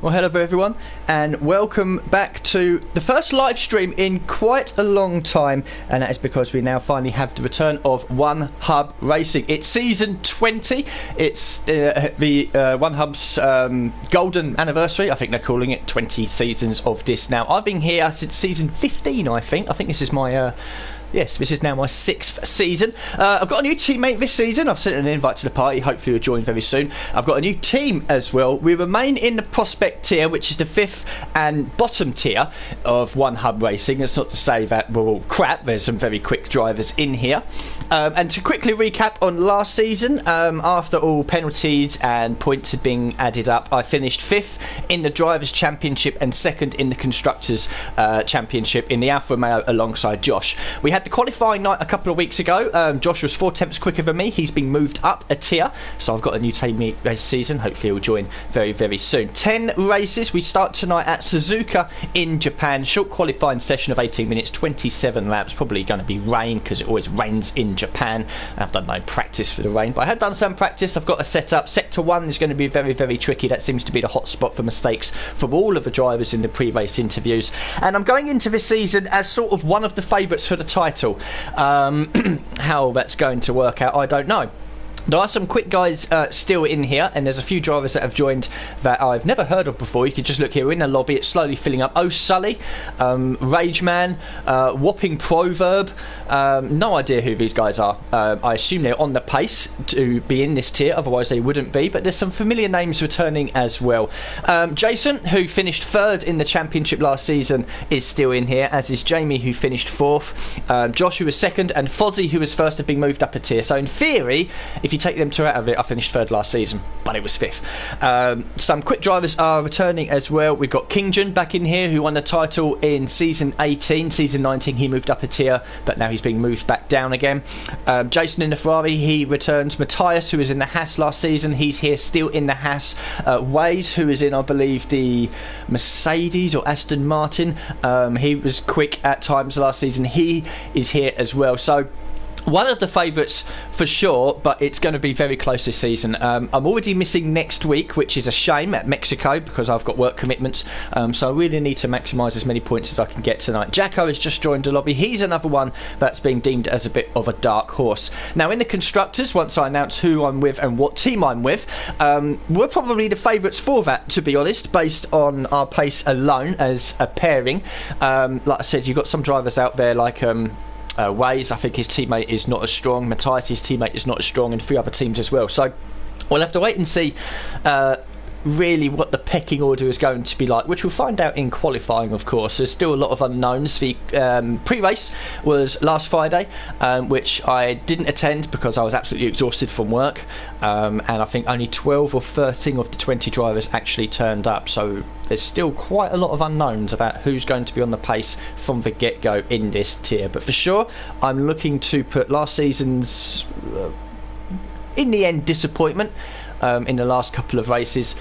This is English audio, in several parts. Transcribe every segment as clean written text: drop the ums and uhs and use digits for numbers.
Well, hello everyone, and welcome back to the first live stream in quite a long time, and that is because we now finally have the return of One Hub Racing. It's season 20. It's the One Hub's golden anniversary. I think they're calling it 20 seasons of this now. I've been here since season 15, I think. This is my yes, this is now my 6th season. I've got a new teammate this season. I've sent an invite to the party. Hopefully you'll join very soon. I've got a new team as well. We remain in the prospect tier, which is the 5th and bottom tier of One Hub Racing. It's not to say that we're all crap. There's some very quick drivers in here. And to quickly recap on last season, after all penalties and points had been added up, I finished 5th in the Drivers' Championship and 2nd in the Constructors' Championship in the Alfa Romeo alongside Josh. We had the qualifying night a couple of weeks ago. Josh was 4 tenths quicker than me. He's been moved up a tier, so I've got a new teammate this season. Hopefully he'll join very, very soon. 10 races. We start tonight at Suzuka in Japan. Short qualifying session of 18 minutes, 27 laps. Probably going to be rain because it always rains in Japan. I've done no practice for the rain, but I have done some practice. I've got a setup. Sector 1 is going to be very, very tricky. That seems to be the hot spot for mistakes from all of the drivers in the pre-race interviews. And I'm going into this season as sort of one of the favourites for the title. How that's going to work out, I don't know. There are some quick guys still in here, and there's a few drivers that have joined that I've never heard of before. You can just look here in the lobby. It's slowly filling up. Oh, Sully, Rageman, Whopping Proverb. No idea who these guys are. I assume they're on the pace to be in this tier, otherwise they wouldn't be, but there's some familiar names returning as well. Jason, who finished 3rd in the championship last season, is still in here, as is Jamie, who finished 4th. Josh, who was 2nd, and Fozzie, who was 1st, have been moved up a tier. So in theory, if you take them two out of it, I finished 3rd last season, but it was 5th. Some quick drivers are returning as well. We've got Kingjan back in here, who won the title in season 18. Season 19 he moved up a tier, but now he's being moved back down again. Jason in the Ferrari, he returns. Matthias, who was in the Haas last season, he's here still in the Haas. Waze, who is in, I believe, the Mercedes or Aston Martin, he was quick at times last season, he is here as well. So one of the favourites for sure, but it's going to be very close this season. I'm already missing next week, which is a shame, at Mexico, because I've got work commitments. So I really need to maximise as many points as I can get tonight. Jacko has just joined the lobby. He's another one that's being deemed as a bit of a dark horse. Now, in the Constructors, once I announce who I'm with and what team I'm with, we're probably the favourites for that, to be honest, based on our pace alone as a pairing. Like I said, you've got some drivers out there like Waze, I think his teammate is not as strong. Matthias, his teammate is not as strong, and a few other teams as well. So we'll have to wait and see really what the pecking order is going to be like, which we'll find out in qualifying, of course. There's still a lot of unknowns. The pre-race was last Friday, which I didn't attend because I was absolutely exhausted from work, and I think only 12 or 13 of the 20 drivers actually turned up, so there's still quite a lot of unknowns about who's going to be on the pace from the get-go in this tier. But for sure, I'm looking to put last season's in the end disappointment in the last couple of races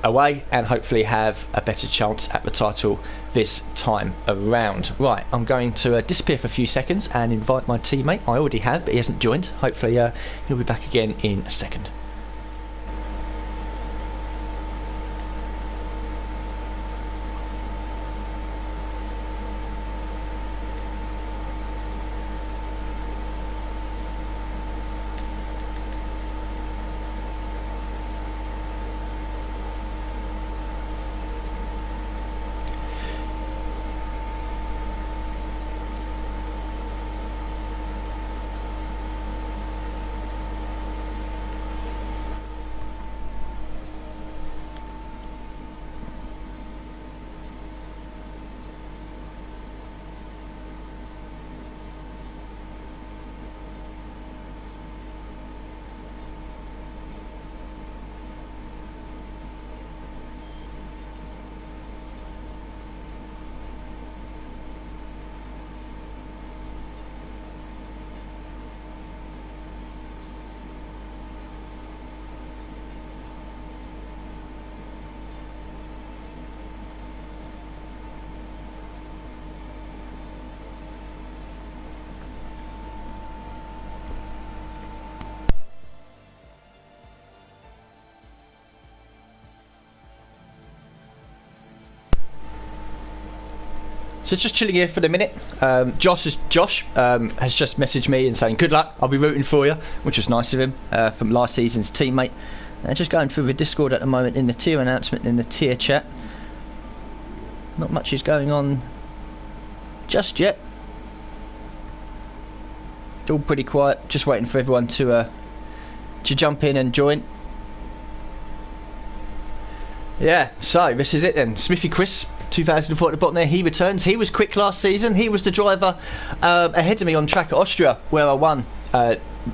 away, and hopefully have a better chance at the title this time around. Right, I'm going to disappear for a few seconds and invite my teammate. I already have, but he hasn't joined. Hopefully he'll be back again in a second. So just chilling here for the minute. Josh has just messaged me and saying good luck, I'll be rooting for you, which was nice of him, from last season's teammate. Just going through the Discord at the moment in the tier announcement, in the tier chat. Not much is going on just yet. It's all pretty quiet, just waiting for everyone to jump in and join. Yeah, so this is it then. Smithy Chris, 2004 at the bottom there, he returns. He was quick last season. He was the driver ahead of me on track at Austria, where I won.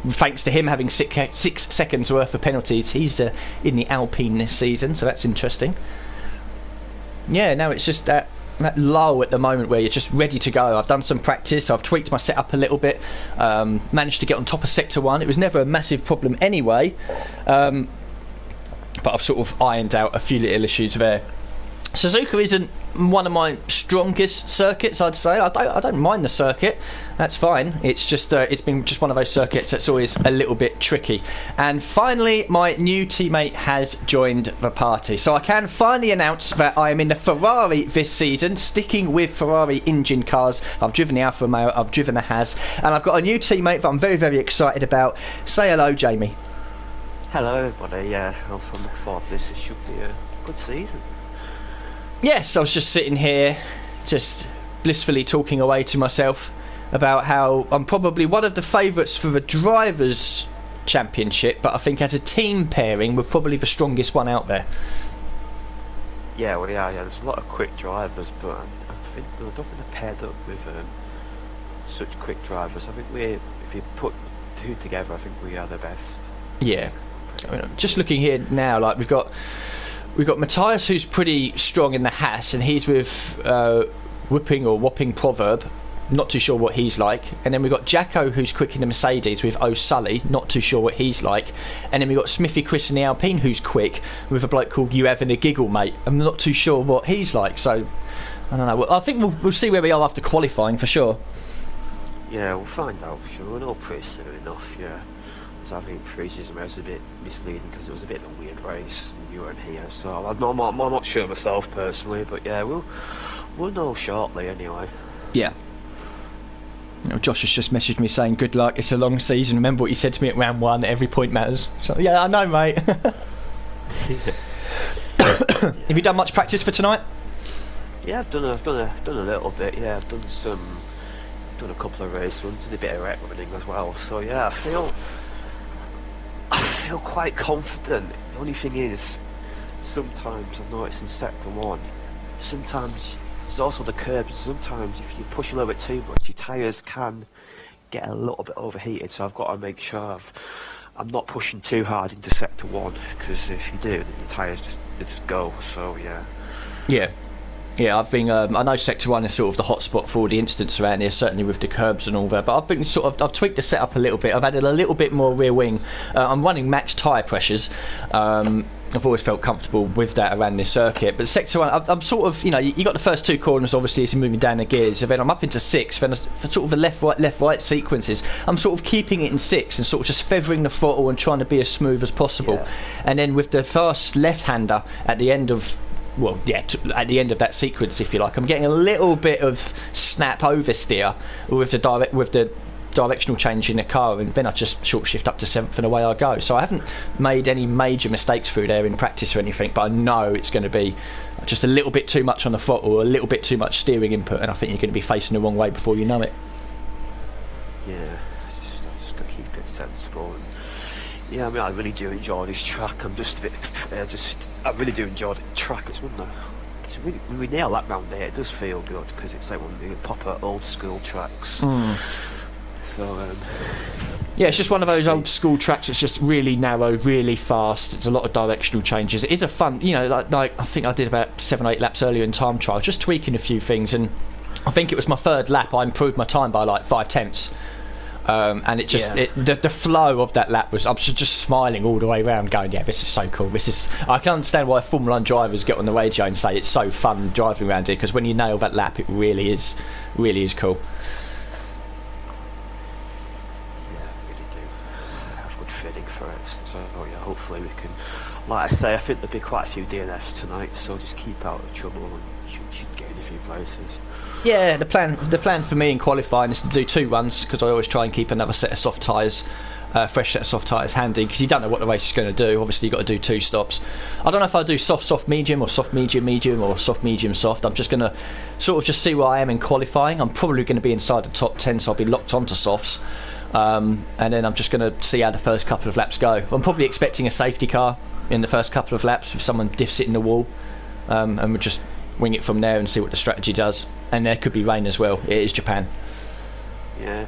Thanks to him having 6 seconds worth of penalties. He's in the Alpine this season, so that's interesting. Yeah, now it's just that lull at the moment where you're just ready to go. I've done some practice, I've tweaked my setup a little bit, managed to get on top of Sector 1. It was never a massive problem anyway, but I've sort of ironed out a few little issues there. Suzuka isn't one of my strongest circuits, I'd say. I don't mind the circuit, that's fine. It's just it's been just one of those circuits that's always a little bit tricky. And finally, my new teammate has joined the party, so I can finally announce that I am in the Ferrari this season, sticking with Ferrari engine cars. I've driven the Alfa Romeo, I've driven the Haas, and I've got a new teammate that I'm very, very excited about. Say hello, Jamie. Hello everybody, yeah, I'm from the thought this should be a good season. Yes, I was just sitting here, just blissfully talking away to myself about how I'm probably one of the favourites for the Drivers' Championship, but I think as a team pairing, we're probably the strongest one out there. Yeah, well, yeah, there's a lot of quick drivers, but I don't think they're paired up with such quick drivers. I think if you put two together, I think we are the best. Yeah, I mean, just looking here now, like we've got Matthias, who's pretty strong in the Haas, and he's with Whopping Proverb. Not too sure what he's like. And then we've got Jacko, who's quick in the Mercedes with O'Sully. Not too sure what he's like. And then we've got Smithy Chris in the Alpine, who's quick, with a bloke called You Having a Giggle, Mate. I'm not too sure what he's like. So I don't know. Well, I think we'll see where we are after qualifying for sure. Yeah, we'll find out. Sure, we'll know pretty soon enough. Yeah. I think pre-season was a bit misleading because it was a bit of a weird race and you weren't here, so I'm not sure myself personally, but yeah, we'll know shortly anyway. Yeah. You know, Josh has just messaged me saying good luck, it's a long season, remember what you said to me at round 1, every point matters. So yeah, I know, mate. Have you done much practice for tonight? Yeah, I've done a little bit. Yeah, I've done a couple of race runs and a bit of rec running as well, so yeah, I feel quite confident. The only thing is, sometimes I've noticed in Sector 1, sometimes there's also the curbs. Sometimes if you push a little bit too much, your tyres can get a little bit overheated. So I've got to make sure I'm not pushing too hard into Sector 1, because if you do, then your tyres just go. So yeah. Yeah. Yeah, I've been. I know Sector 1 is sort of the hotspot for all the incidents around here, certainly with the curbs and all that. But I've been I've tweaked the setup a little bit. I've added a little bit more rear wing. I'm running max tyre pressures. I've always felt comfortable with that around this circuit. But Sector 1, I'm sort of, you know, you got the first two corners obviously as you're moving down the gears, and then I'm up into 6. Then for sort of the left right sequences, I'm sort of keeping it in 6 and sort of just feathering the throttle and trying to be as smooth as possible. Yeah. And then with the first left-hander at the end of. Well, yeah, at the end of that sequence, if you like, I'm getting a little bit of snap oversteer with the directional change in the car, and then I just short shift up to 7th and away I go. So I haven't made any major mistakes through there in practice or anything, but I know it's going to be just a little bit too much on the throttle, or a little bit too much steering input, and I think you're going to be facing the wrong way before you know it. Yeah, just got to keep it sensible. And yeah, I mean, I really do enjoy this track. I'm just a bit, I really do enjoy the track. It's one of the, when we nail that round there, it does feel good, because it's like one of the proper old school tracks. Mm. So yeah, it's just one of those old school tracks. It's just really narrow, really fast. It's a lot of directional changes. It is a fun, you know, like I think I did about 7 or 8 laps earlier in time trial, just tweaking a few things, and I think it was my 3rd lap I improved my time by like 5 tenths. And it just the flow of that lap was, I was just smiling all the way around, going, yeah, this is so cool. I can understand why Formula 1 drivers get on the radio and say it's so fun driving around here, because when you nail that lap, it really is cool. Yeah, I really do. I have good feeling for it. So yeah, hopefully we can. Like I say, I think there'll be quite a few DNFs tonight, so just keep out of trouble and should gain a few places. Yeah, the plan for me in qualifying is to do 2 runs, because I always try and keep another set of soft tyres, fresh set of soft tyres handy, because you don't know what the race is going to do. Obviously you've got to do 2 stops. I don't know if I do soft medium, or soft medium medium, or soft medium soft. I'm just going to sort of just see where I am in qualifying. I'm probably going to be inside the top 10, so I'll be locked onto softs. And then I'm just going to see how the first couple of laps go. I'm probably expecting a safety car in the first couple of laps if someone diffs it in the wall, and we'll just wing it from there and see what the strategy does. And there could be rain as well. It is Japan. Yeah,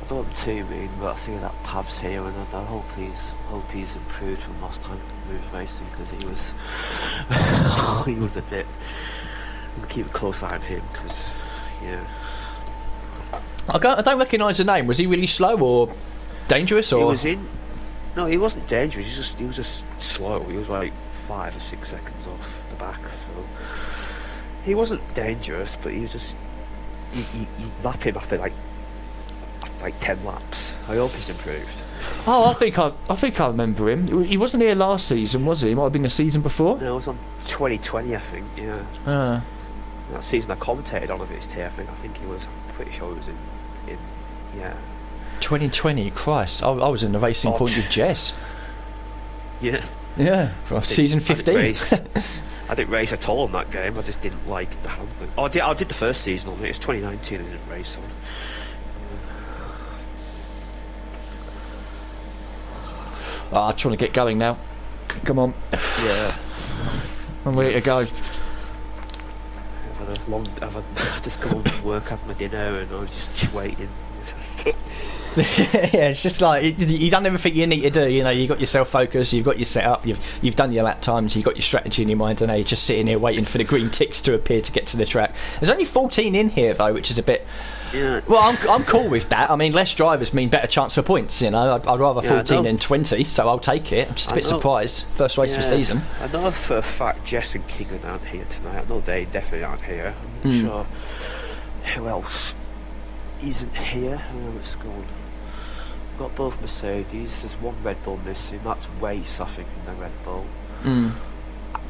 I don't want too mean, but I see that Pav's here, and I hope he's improved from last time we was racing, because he was a bit. I'm gonna keep a close eye on him, because I don't recognise the name. Was he really slow or dangerous? Or No, he wasn't dangerous. He was just slow. He was like 5 or 6 seconds off the back, so he wasn't dangerous. But he was just you lap him after like 10 laps. I hope he's improved. Oh, I think I remember him. He wasn't here last season, was he? He might have been the season before. No, it was on 2020, I think. Yeah. That season I commentated on of his here. I think he was. I'm pretty sure he was in 2020, Christ! I was in the Racing Point with Jess. Yeah. Season 15. I didn't race at all in that game. I just didn't like the handling. Oh, I did the first season on it. It's 2019. I didn't race on. I'm trying to get going now. Come on. Yeah. I'm ready to go. I've just come home from work, had my dinner, and I was just waiting. Yeah, it's just like you've done everything you need to do. You know, you've got yourself focused, you've got your setup, you've done your lap times, you've got your strategy in your mind, and now you're just sitting here waiting for the green ticks to appear to get to the track. There's only 14 in here though, which is a bit. Yeah. Well, I'm cool with that. I mean, less drivers mean better chance for points. You know, I'd rather 14 than 20, so I'll take it. I'm just a bit surprised. First race of the season. I know for a fact Jess and King aren't here tonight. I know they definitely aren't here. I'm not sure who else isn't here. Let's go on. We've got both Mercedes. There's one Red Bull missing. That's Wace, I think, in the Red Bull.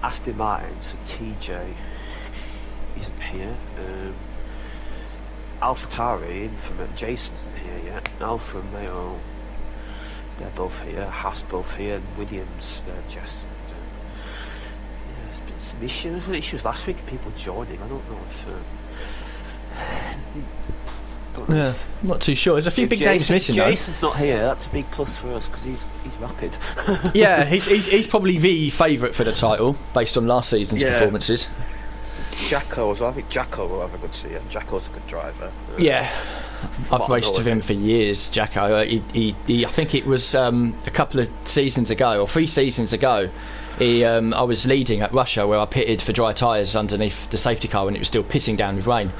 Aston Martin, so TJ isn't here. AlphaTauri, Infamous, Jason's isn't here yet. Alfa Romeo, they're both here. Haas both here, and Williams, Jess. There's been some issues last week. People joining. I don't know if. Yeah, I'm not too sure. There's a few big names missing. Jason's not here. That's a big plus for us because he's rapid. Yeah, he's probably the favourite for the title based on last season's performances. Jacko as well. I think Jacko will have a good season. Jacko's a good driver. Yeah, I've raced with him for years. Jacko, I think it was a couple of seasons ago or 3 seasons ago. I was leading at Russia where I pitted for dry tyres underneath the safety car when it was still pissing down with rain.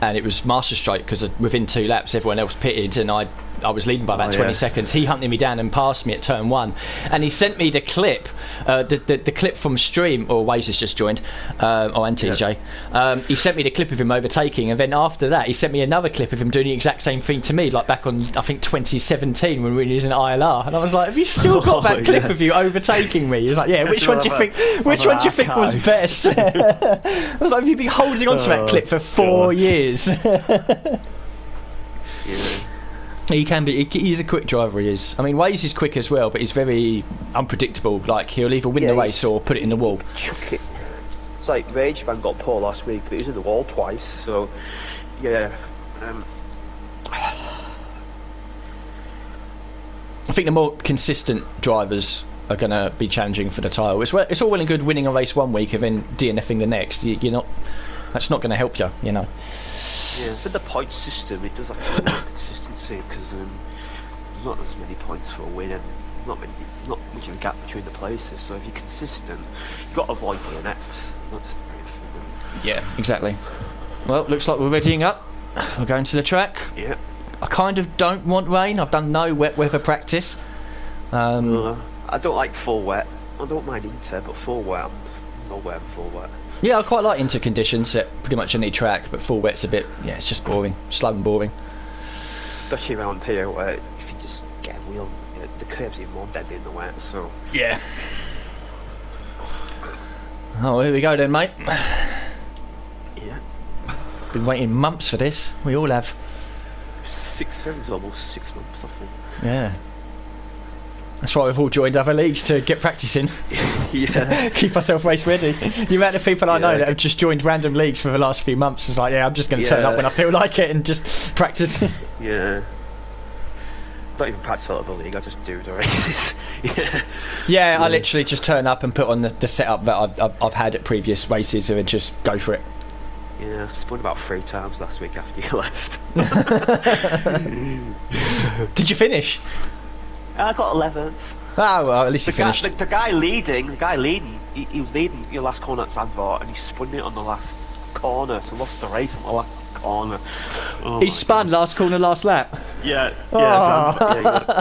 And it was master stroke because within 2 laps everyone else pitted and I was leading by about 20 seconds. He hunted me down and passed me at turn 1, and he sent me the clip, the clip from stream, or Waze has just joined, and TJ. He sent me the clip of him overtaking, and then after that he sent me another clip of him doing the exact same thing to me, like back on I think 2017 when we were using ILR, and I was like, have you still got that clip of you overtaking me? He's like, yeah. Which one do you think was best? I was like, have you been holding on to that clip for 4 years? He can be. He's a quick driver. He is. I mean, Waze is quick as well, but he's very unpredictable. Like he'll either win the race or put it in the wall. It's like Rageman got poor last week, but he was in the wall twice. So yeah. I think the more consistent drivers are going to be challenging for the title. It's all well and good winning a race one week and then DNFing the next. You're not. That's not going to help you. You know. Yeah, for the point system, it does actually have consistency because there's not as many points for a win and not much of a gap between the places. So if you're consistent, you've got to avoid DNFs. That's great. Yeah, exactly. Well, looks like we're readying up. We're going to the track. Yeah. I kind of don't want rain. I've done no wet weather practice. I don't like full wet. I don't mind inter, but full wet, I'm not wearing full wet. Yeah, I quite like inter conditions at pretty much any track, but full wet's a bit, it's just boring, slow and boring. Especially around here where if you just get a wheel, the curb's even more deadly in the wet. So Yeah. Oh, here we go then, mate. yeah, Been waiting months for this. We all have. 7's almost 6 months, I think. Yeah. That's why we've all joined other leagues to get practicing. Yeah. Keep ourselves race ready. The amount of people I know that have just joined random leagues for the last few months is like, yeah, I'm just going to turn up when I feel like it and just practice. Yeah. Not even practice for the league, I just do the races. Yeah, I literally just turn up and put on the setup that I've had at previous races and just go for it. Yeah, I spun about 3 times last week after you left. Did you finish? I got 11th. Oh, well, at least you finished. The guy leading, he was leading your last corner at Zandvoort and he spun it on the last corner, so lost the race on the last corner. Oh he spun last corner, last lap. Yeah, Oh.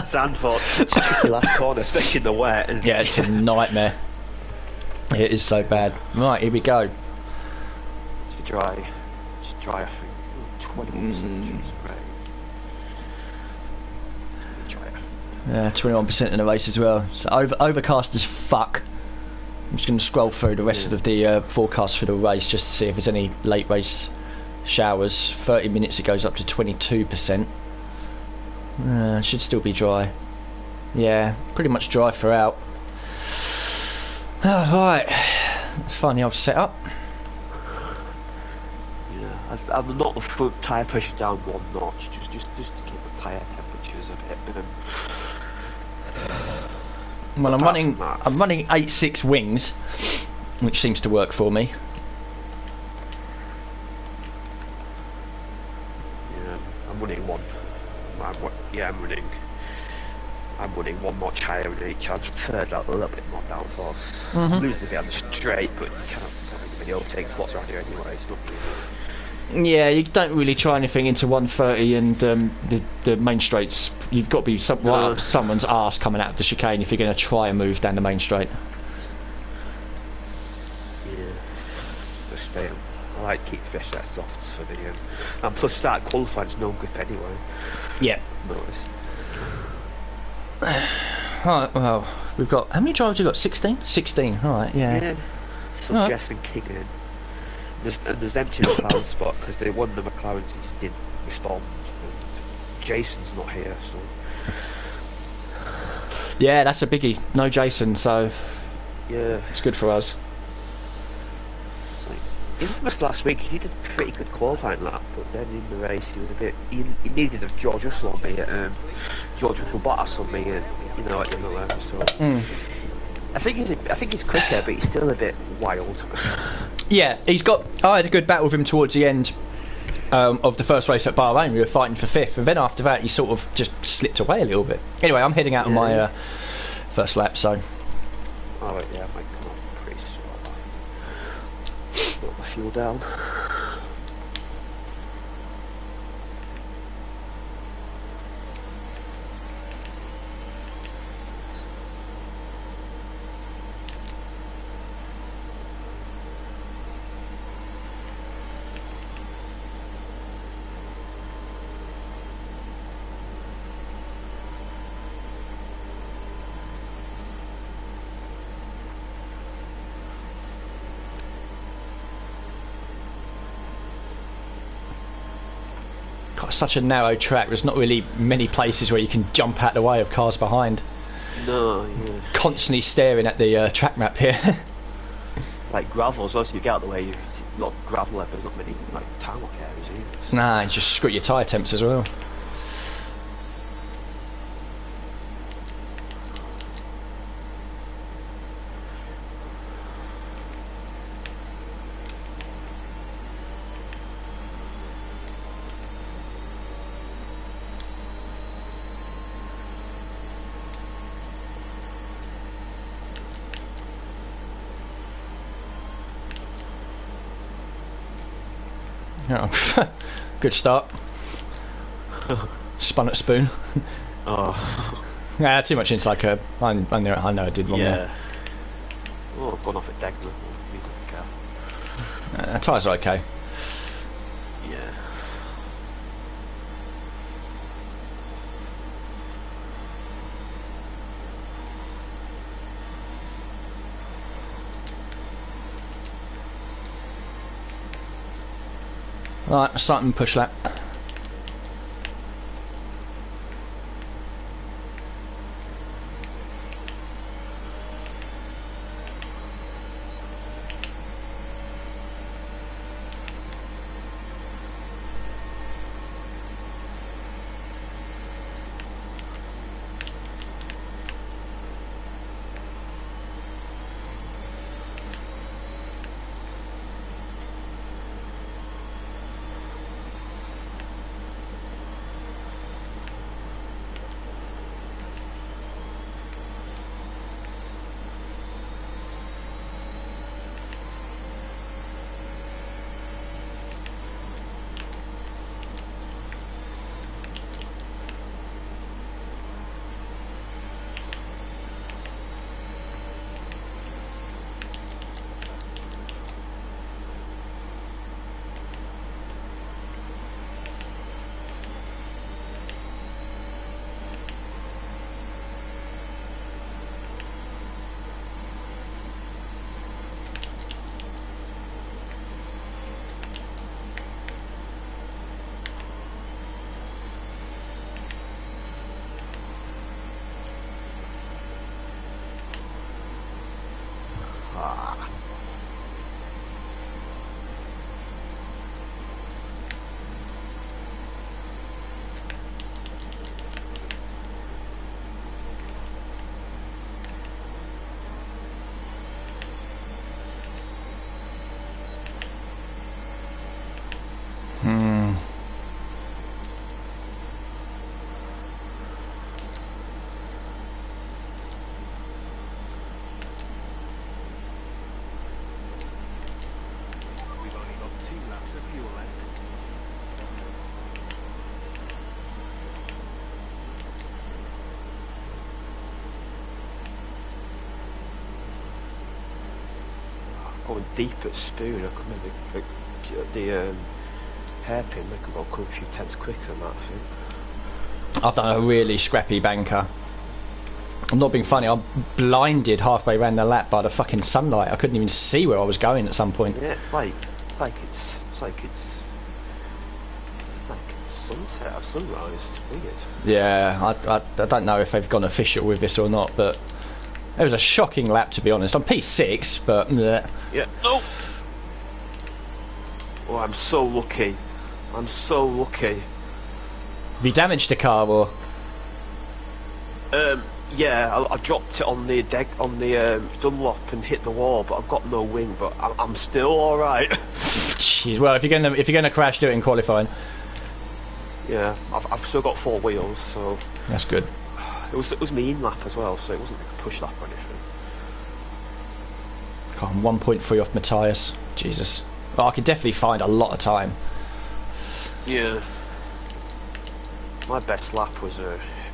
Zandvoort, such a tricky last corner, especially in the wet. And yeah, it's a nightmare. It is so bad. Right, here we go. It's dry, I think. 21%. Right. Yeah, 21% in the race as well. So overcast as fuck. I'm just going to scroll through the rest of the forecast for the race just to see if there's any late race showers. 30 minutes it goes up to 22%. Should still be dry. Yeah, pretty much dry throughout. Right, let's find the old setup. Yeah, I'm not the front tyre pressure down 1 notch, just to keep the tyre temperatures a bit. Well, I'm running 8.6 wings, which seems to work for me. Yeah, I'm running 1. I'm running 1 notch higher in each. I prefer that a little bit more downforce. Losing a bit on the straight, but you can't really overtake spots around here anyway. It's not really... Yeah, you don't really try anything into 130 and the main straights. You've got to be right up someone's arse coming out of the chicane if you're going to try and move down the main straight. Yeah, just stay. I like to keep fish that soft for the and plus start qualifying's no grip anyway. Yeah. Notice. Right, well, we've got how many drivers? We've got 16. 16. All right, yeah. So Jess and King in. There's empty McLaren spot because they won the McLarens just didn't respond. And Jason's not here, so. Yeah, that's a biggie. No Jason, so yeah, it's good for us. Infamous last week, he did a pretty good qualifying lap, but then in the race he was a bit. He needed a George Russell on me, George Russell Bottas on me, and you know, at the so. I think he's quicker, but he's still a bit wild. Yeah, I had a good battle with him towards the end of the first race at Bahrain. We were fighting for 5th, and then after that he sort of just slipped away a little bit. Anyway, I'm heading out on my first lap, so. Oh yeah, I might come up pretty short. Got my fuel down. Got such a narrow track. There's not really many places where you can jump out the way of cars behind. No, yeah. Constantly staring at the track map here. It's like gravel as well, so you get out of the way. You see a lot of gravel there, but not many like tarmac areas either. So. Nah, just screw your tyre temps as well. Oh, good start. Spun at spoon. Oh. Yeah, too much inside curb. I know I did wrong there. Oh, I've gone off at Degner. Tyres are okay. Yeah. Right, starting push lap. We've only got 2 laps of fuel left. Going deep at Spoon, I could maybe the hairpin make them go a few tenths quicker than that, I think. I've done a really scrappy banker. I'm not being funny, I'm blinded halfway around the lap by the fucking sunlight. I couldn't even see where I was going at some point. Yeah, it's like sunset or sunrise. It's weird. Yeah, I don't know if they've gone official with this or not, but it was a shocking lap, to be honest. I'm P6, but bleh. Yeah. Oh. Oh, I'm so lucky. I'm so lucky. Have you damaged the car or? Yeah, I dropped it on the deck on the Dunlop and hit the wall, but I've got no wing. But I'm still all right. Jeez, well, if you're gonna crash, do it in qualifying. Yeah, I've still got 4 wheels, so That's good. it was my in lap as well, so it wasn't like a push lap or anything. God, I'm 1.3 off my tyres. Jesus. Well, I could definitely find a lot of time. Yeah. My best lap was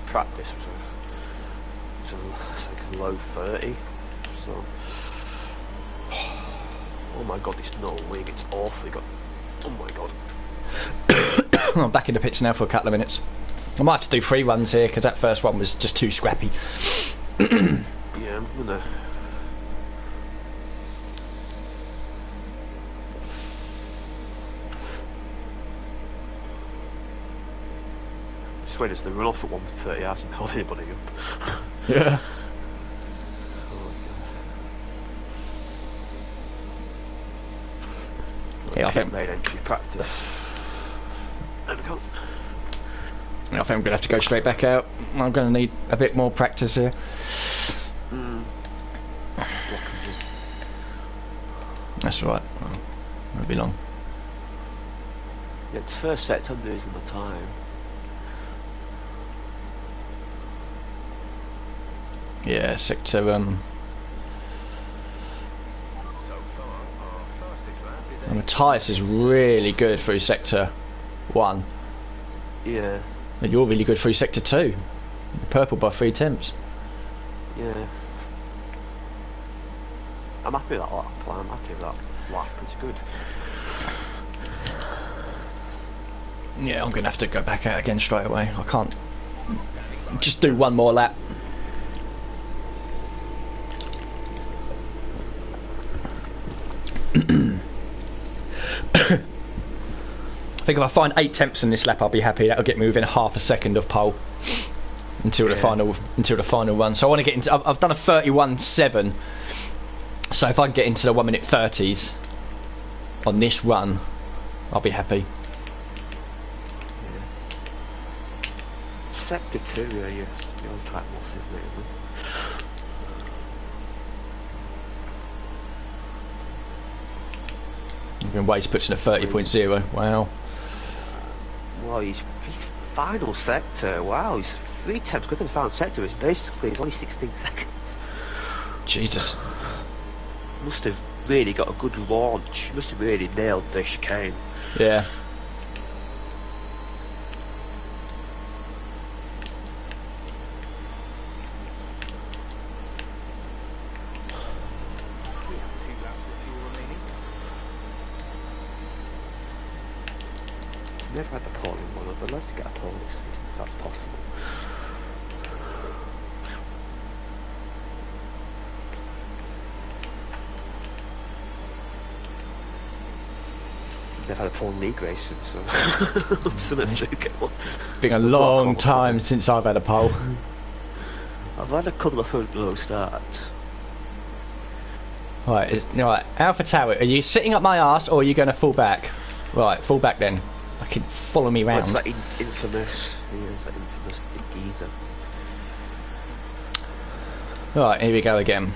practice was like a low 30. So. Oh my god, this no wing, it's awfully got. Oh my god. I'm back in the pits now for a couple of minutes. I might have to do 3 runs here because that first one was just too scrappy. Yeah, I'm gonna. I swear it's the run off at 130 hasn't held anybody up. Yeah. Yeah, I think made entry practice. There we go. I think I'm gonna have to go straight back out. I'm gonna need a bit more practice here. That's right. Won't be long. Yeah, it's first set I'm losing the time. Yeah, sector So far, our fastest lap is and Matthias is really good through sector 1. Yeah, And you're really good through sector 2. Purple by 3 tenths. yeah. I'm happy with that lap. I'm happy with that lap. It's good. Yeah, I'm gonna have to go back out again straight away. I can't just do one more lap. think if I find 8 tenths in this lap, I'll be happy. That'll get me within half a second of pole until the final run. So I want to get into. I've done a 31.7. So if I can get into the 1 minute 30s on this run, I'll be happy. Sector 2, yeah, your old track loss, isn't it? Even Waze puts in a 30.0. Wow. Well, he's final sector. Wow, he's 3 tenths quicker than final sector. It's basically it's only 16 seconds. Jesus. Must have really got a good launch. Must have really nailed the chicane. Yeah. We have 2 laps of fuel remaining. I've never had the pole in one. I'd love to get a pole this season if that's possible. I've never had a pole in league racing, so something to get one. Been a long time since I've had a pole. I've had a couple of front row starts. Right, Alpha Tower, are you sitting up my arse or are you going to fall back? Right, fall back then. Fucking follow me round. That's that infamous, that infamous geezer. Right, here we go again.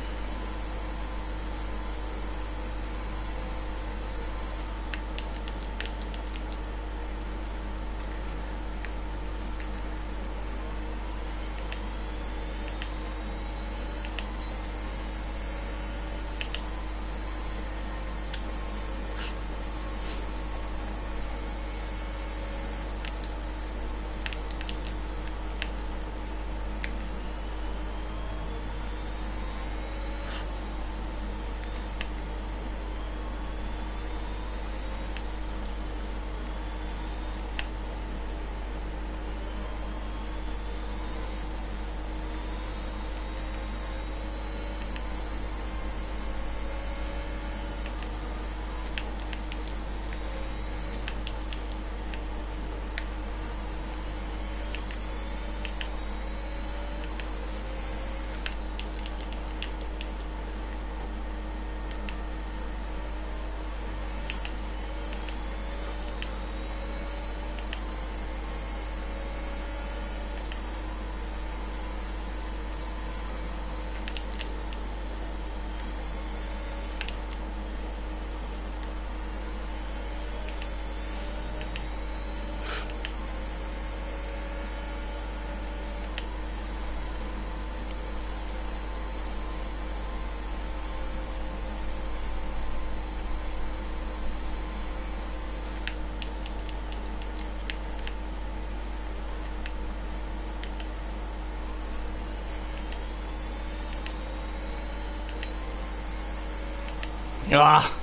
Ah!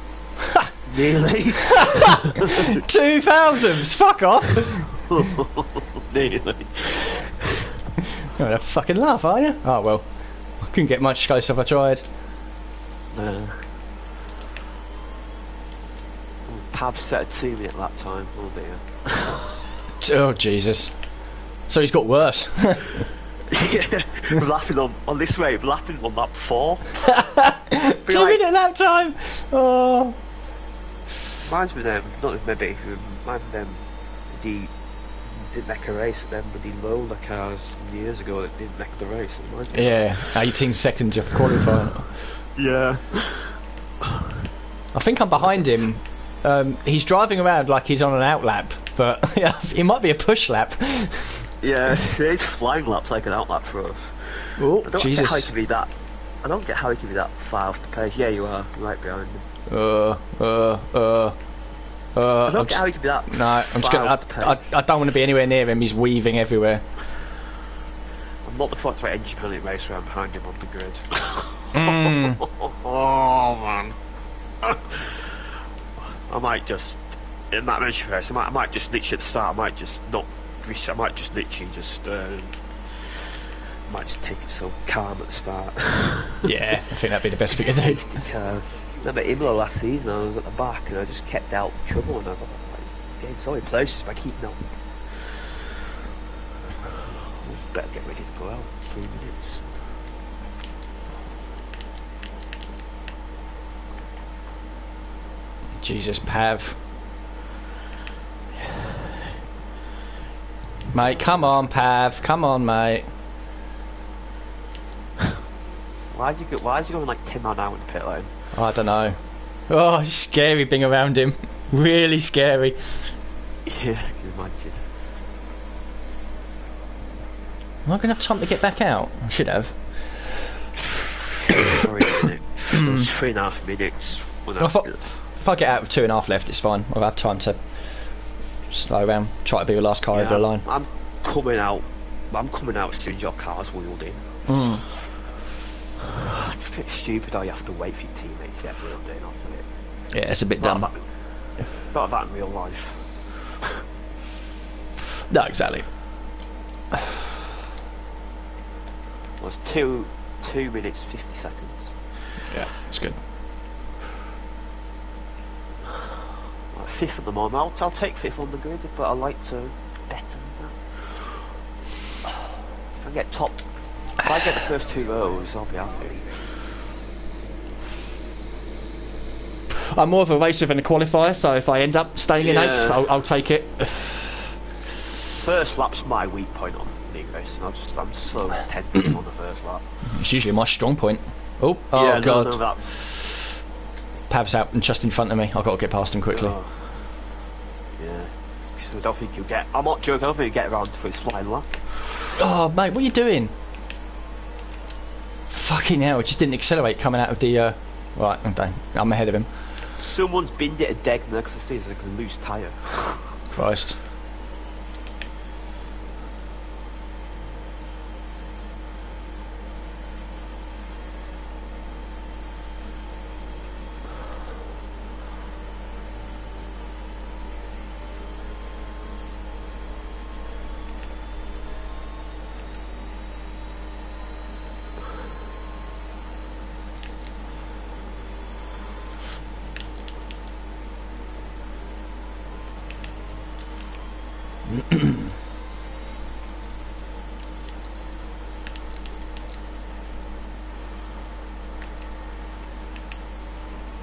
Nearly. 2,000s! Fuck off! Nearly. You're having a fucking laugh, are you? Oh well. I couldn't get much closer if I tried. Pav set a 2 minute lap time. Oh dear. Oh Jesus. So he's got worse. Yeah, we're laughing on this rate, we're laughing on lap 4. 2 minute lap time! Oh. Reminds me of them, not maybe, reminds me of them, they didn't make a race at them, but they lowered the cars years ago that didn't make the race. It reminds me Yeah, 18 seconds of qualifying. Yeah. I think I'm behind him. He's driving around like he's on an outlap, but yeah, it might be a push lap. Yeah, it's flying laps like an outlap for us. Oh, I don't Jesus. get how he can be that. I don't get how he can be that far off the pace. Yeah, you are right behind him. I don't get how he can be that. No, I'm just gonna. off the pace. I don't want to be anywhere near him. He's weaving everywhere. I'm not looking forward to an engine penalty race where I'm behind him on the grid. Oh man. I might just in that engine race. I might just literally at the start. I might just literally just. Might just take it so calm at the start. Yeah, I think that'd be the best we could do. Because remember Imola last season, I was at the back and I just kept out trouble and I was like, getting solid places by keeping up. Better get ready to go out. 3 minutes. Jesus, Pav. Mate, come on, Pav. Come on, mate. Why is he going like 10 miles an hour in the pit lane? I don't know. Oh, it's scary being around him. Really scary. Yeah, I can imagine. Am I going to have time to get back out? I should have. Sorry, isn't it? Those 3.5 minutes. If I get out with 2.5 left, it's fine. I'll have time to slow around, try to be the last car over the line. I'm coming out as soon as your car's wheeled in. It's a bit stupid how you have to wait for your teammates to get wheeled in, isn't it? Yeah, it's a bit dumb. Not that in real life. No, exactly. It was 2 minutes 50 seconds. Yeah, it's good. Like 5th at the moment. I'll take 5th on the grid, but I like to better than that. If I get the first 2 rows, I'll be happy. I'm more of a racer than a qualifier, so if I end up staying in 8th, I'll take it. First lap's my weak point on league racing. I'm so tentative on the first lap. It's usually my strong point. Oh Yeah, god. No, that... Pav's out and just in front of me. I've got to get past him quickly. Yeah. I don't think you'll get... I'm not joking, I don't think you'll get around for his flying lap. Oh mate, what are you doing? Fucking hell, it just didn't accelerate coming out of the... Right, okay. I'm ahead of him. Someone's binned it a deck next to see like a loose tyre. Christ.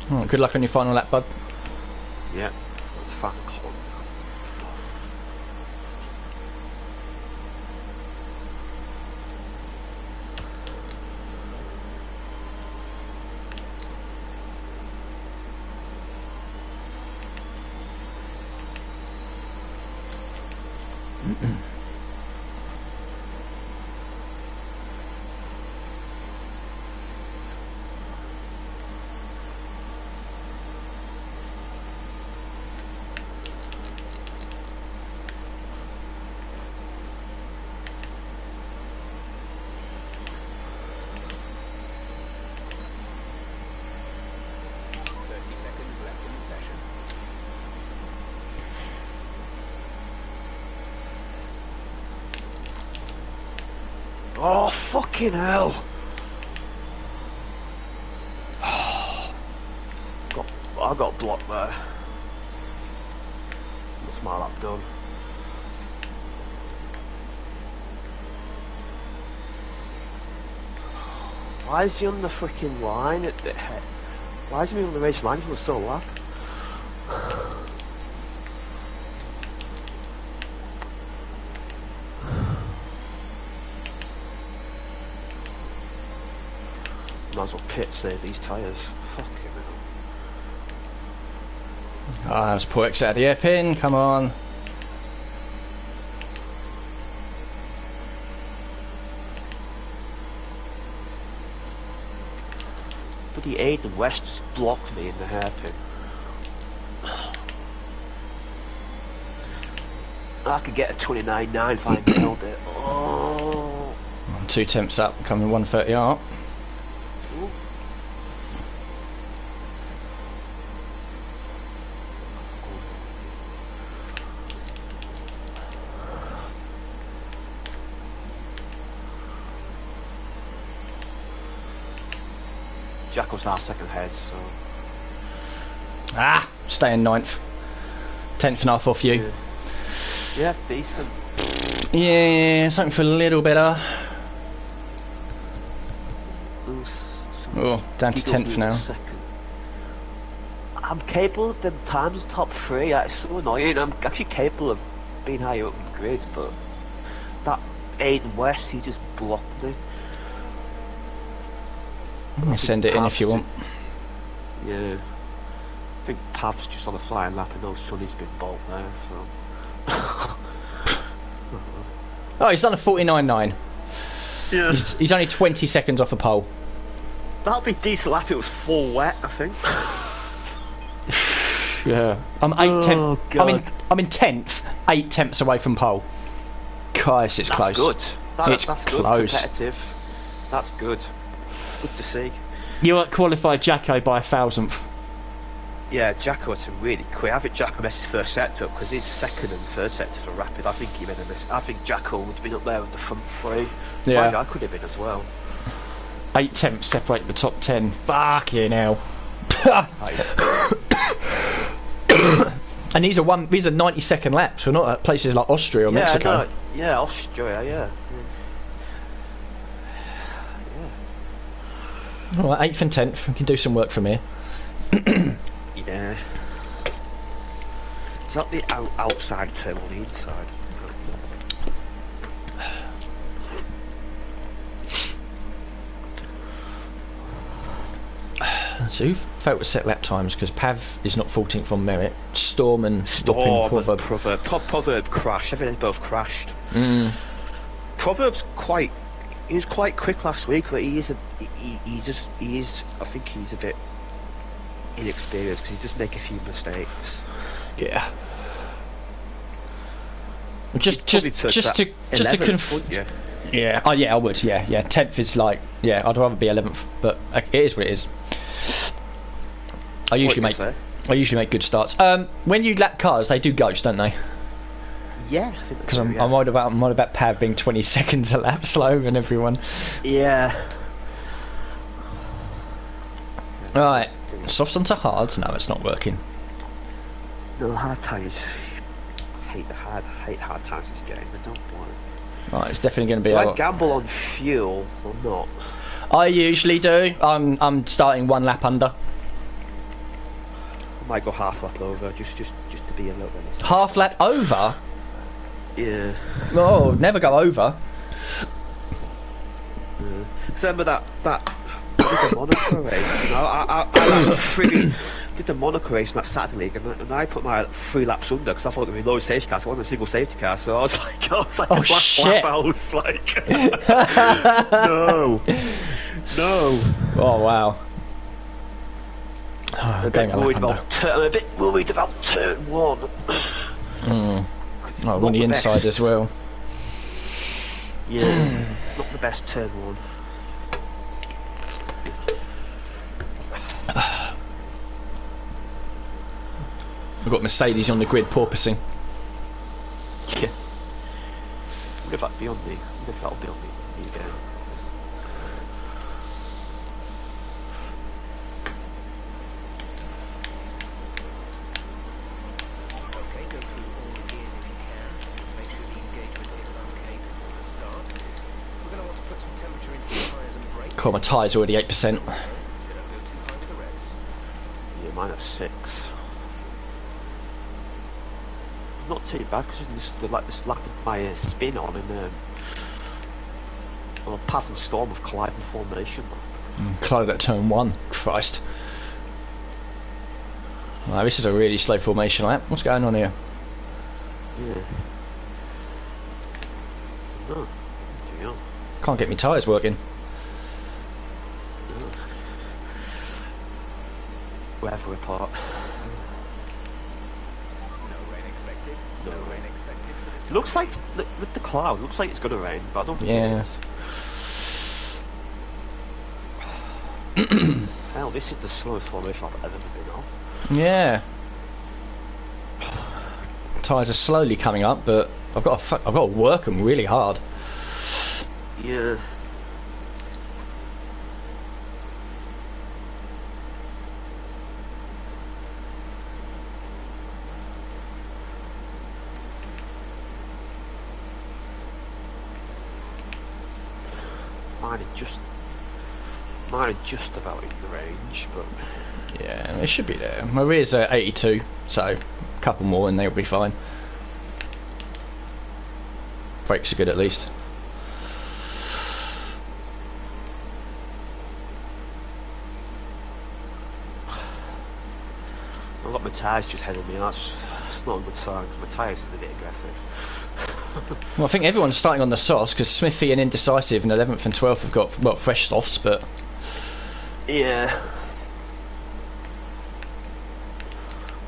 Oh, good luck on your final lap, bud. Yeah, fuck. Oh, fucking hell. I got blocked there. What's my lap done? Why is he on the freaking line at the head? Why is he on the race line for the sole lap? Might as well pit save these tyres. Fucking hell. Ah, that's poor exit out of the hairpin, come on. Bloody Aiden West just blocked me in the hairpin. I could get a 29.9 if I nailed it. Oh. 2 temps up, coming 130 out. Ooh. Jacko's half second ahead, so... Ah, stay in 9th. 10th and a half off you. Yeah, it's decent. Yeah, something for a little better. Oh, down to 10th now. Second. I'm capable of them times top 3. It's so annoying. I'm actually capable of being higher up in the grid, but that Aiden West, he just blocked me. Send it in if you want. Yeah. I think Pav's just on a flying lap and no Sonny's been bolt there, so. Oh, he's done a 49.9. Yeah. He's only 20 seconds off the pole. That'll be a decent lap. It was full wet, I think. Yeah. I'm 8 tenths. I'm in 10th, 8 tenths away from pole. Christ, it's close. Good. That's close. good. Competitive. That's good. It's good to see. You outqualified Jacko by 1,000th. Yeah, Jacko had some really quick. I think Jacko messed his first sector up because his second and third sectors were rapid. I think he made a miss. I think Jacko would have been up there with the front 3. Yeah. I could have been as well. 8 tenths separate the top 10. Fucking hell. And these are 90-second laps. We're not at places like Austria or Mexico. No, yeah, Austria, yeah. Alright, 8th and 10th. We can do some work from here. Yeah. Is that the outside turn or the inside? So who failed to set lap times? Because Pav is not 14th on merit. Storm and Proverb. Proverb crashed. I think they both crashed. Proverb's he was quite quick last week, but he is. I think he's a bit inexperienced because he does make a few mistakes. Yeah. Just to yeah. Oh yeah, I would. Yeah. 10th is like, yeah, I'd rather be 11th, but it is what it is. I usually make good starts. When you lap cars, they do ghost, don't they? Yeah, I think because I'm worried about Pav being 20 seconds a lap slower than everyone. Yeah. Right, softs onto hards. No, it's not working. No, hard tyres. I hate hard tyres this game. I don't want it. Right, it's definitely going to be. Do I gamble on fuel or not? I usually do. I'm starting 1 lap under. I might go half lap over just to be a little bit. Half lap over? Yeah. Oh, never go over. Remember that the Monaco race? You know, I did the Monaco race in that Saturday league, and I put my 3 laps under because I thought it would be low safety car. So I wanted a single safety car, so I was like, oh last shit! lap, I was like, no. Oh wow. I'm a bit worried about turn 1. Oh, on the inside as well. Yeah, it's not the best turn 1. I've got Mercedes on the grid porpoising. Yeah. What if that'll be on me? What if that'll be on me again? Okay, go through all the gears if you can to make sure the engagement is okay before the start. We're going to want to put some temperature into the tyres and brakes. Cool, my tyres already 8%. So don't go too high with the revs. Yeah, mine are 6. Not too bad because this lap of my spin on and well, Path and Storm of colliding formation. Collided at turn 1. Christ. Wow, this is a really slow formation lap. What's going on here? Yeah. No. Yeah. Can't get my tyres working. No. Weather report. No rain expected for the Looks like with the cloud, looks like it's gonna rain, but I don't think it is. Hell, this is the slowest formation I've ever been on. Yeah. Tyres are slowly coming up, but I've got to work them really hard. Yeah. Mine are just about in the range, but Yeah, it should be there. My rears are 82, so a couple more and they'll be fine. Brakes are good at least. I've got my tyres just ahead of me. That's not a good sign because my tyres is a bit aggressive. Well, I think everyone's starting on the softs because Smithy and Indecisive and 11th and 12th have got, well, fresh softs, but Yeah.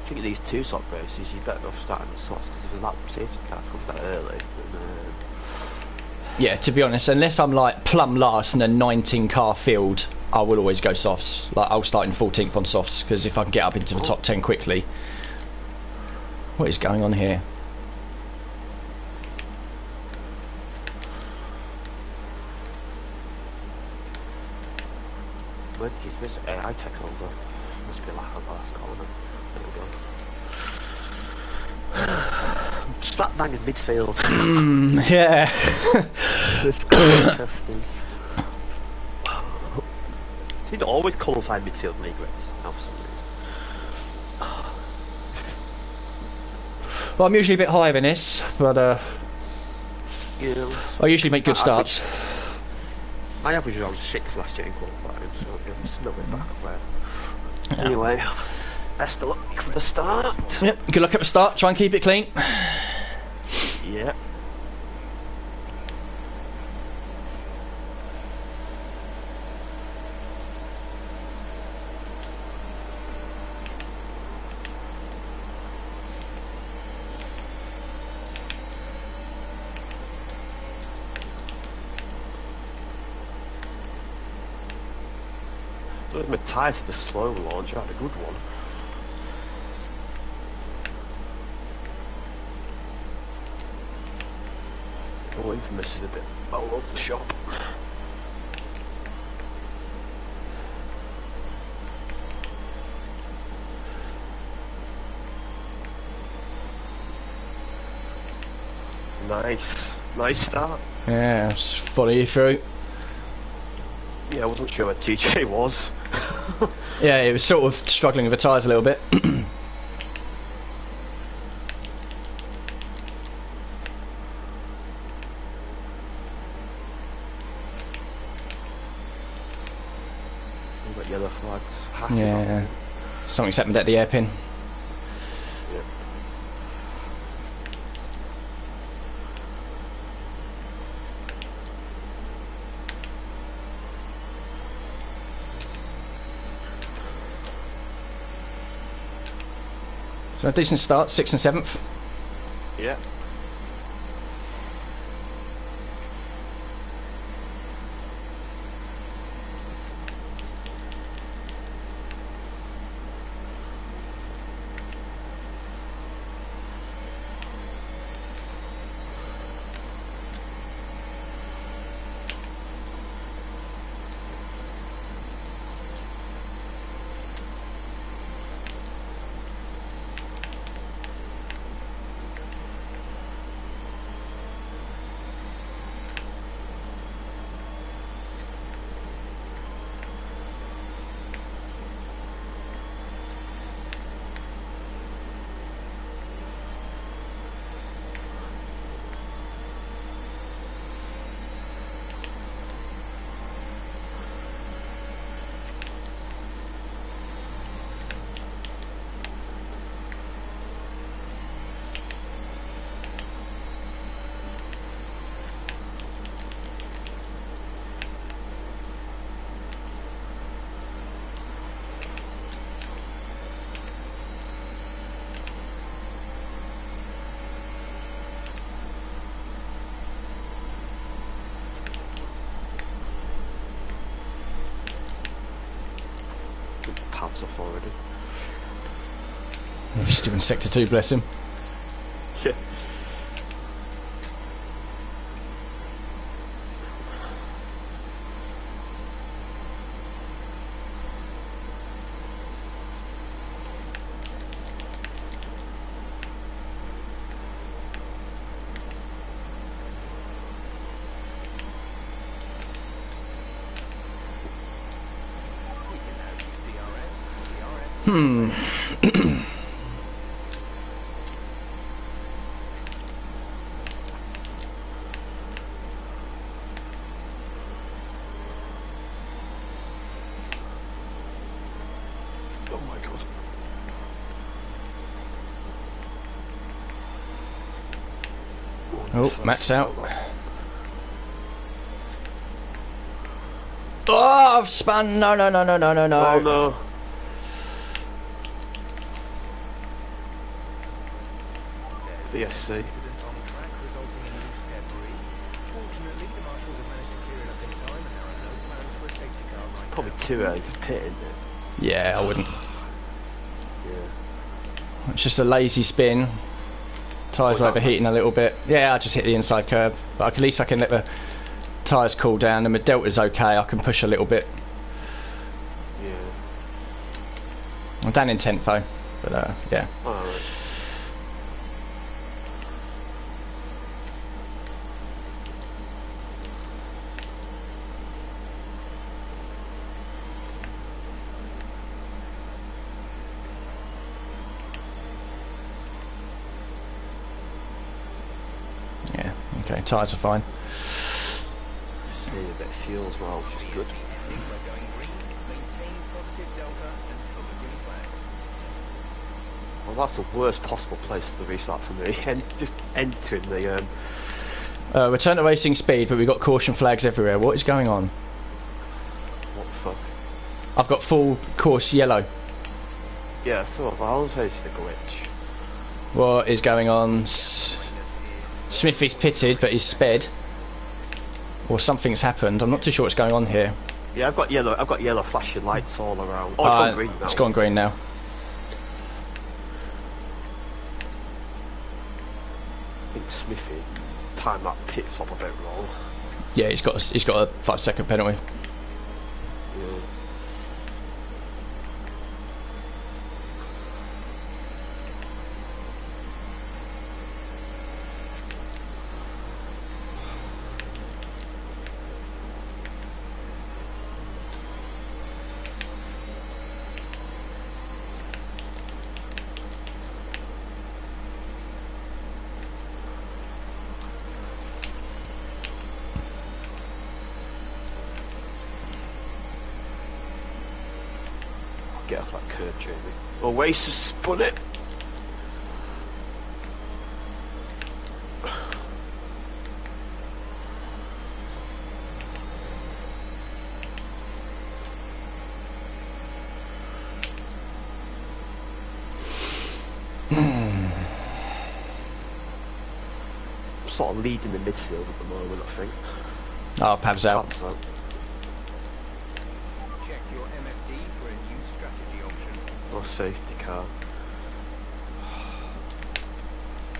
I think these two soft races, you're better off starting the softs because if that safety car comes that early, then, yeah, to be honest, unless I'm like plumb last in a 19 car field, I will always go softs. Like I'll start in 14th on softs because if I can get up into the top 10 quickly. What is going on here? where did you miss it? I take over. Must be like a last corner. There we go. Slap bang in midfield. Yeah. This is interesting. Seem to always qualify midfield league race now for some reason. Well, I'm usually a bit higher in this, but Yeah, I usually make good starts. my average was around 6th last year in qualifying, so yeah, it's not bit back up there. Anyway, best of luck for the start. Yep, good luck at the start. Try and keep it clean. Yeah. My tyres for the slow launch, I had a good one. Oh, Infamous is a bit all over the shop. Nice start. Yeah, just follow you through. Yeah, I wasn't sure where TJ was. Yeah, it was sort of struggling with the tyres a little bit. We've got yellow flags. Hat is Yeah, on. something's happened at the hairpin. Yeah. So a decent start, 6th and 7th. Yeah. Pants off already. He's still in sector 2, bless him. Yeah. Oh my god. Oh, Matt's out. Oh, I've spun. No, no, no, no, no, no, no. Oh no. VSC. Incident on track resulting in loose debris. Fortunately, the marshals have managed to clear it up in time, and there are no plans for a safety car right Probably now. too early to pit, isn't it? Yeah, I wouldn't. Yeah. It's just a lazy spin. Tyres What's that? overheating a little bit. Yeah, I just hit the inside curb. But at least I can let the tyres cool down, and my delta's okay. I can push a little bit. Yeah. I'm down in 10th though. But yeah. Alright. Yeah, okay, tyres are fine. Just need a bit of fuel as well, which is good. VSC ending, we're going green. Maintain positive delta until the green flags. Well, that's the worst possible place to restart for me. And just entering the Return to racing speed, but we've got caution flags everywhere. What is going on? what the fuck? I've got full course yellow. Yeah, sort of. I always say it's the glitch. What is going on? Minus is Smithy's pitted, but he's sped. Or something's happened. I'm not too sure what's going on here. Yeah, I've got yellow flashing lights all around. Oh, it's gone green now. It's gone green now. I think Smithy timed that pit stop a bit wrong. Yeah, he's got a 5-second penalty. Yeah. Get off that curb, Jamie. Oh, Wace has spun it. Sort of leading the midfield at the moment, I think. Oh, Pav's out. Perhaps so. check your MFD for a new strategy option. No safety car.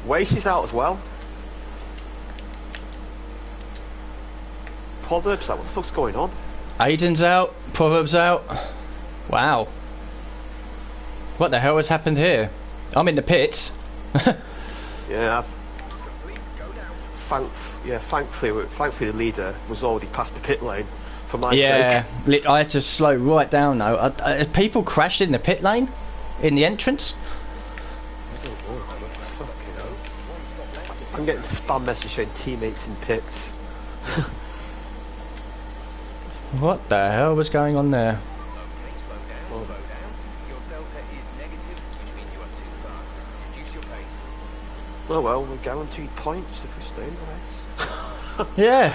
Wace is out as well. Proverbs out. What the fuck's going on? Aiden's out. Proverbs out. Wow. What the hell has happened here? I'm in the pits. Yeah, Complete, go down. thankfully the leader was already past the pit lane for my Yeah, sake. I had to slow right down though. People crashed in the pit lane, in the entrance. I'm getting spam message saying teammates in pits. What the hell was going on there? Okay, slow down, slow down. Your delta is negative, which means you are too fast. Reduce your pace. Oh well, we're guaranteed points if we stay in the race. Yeah.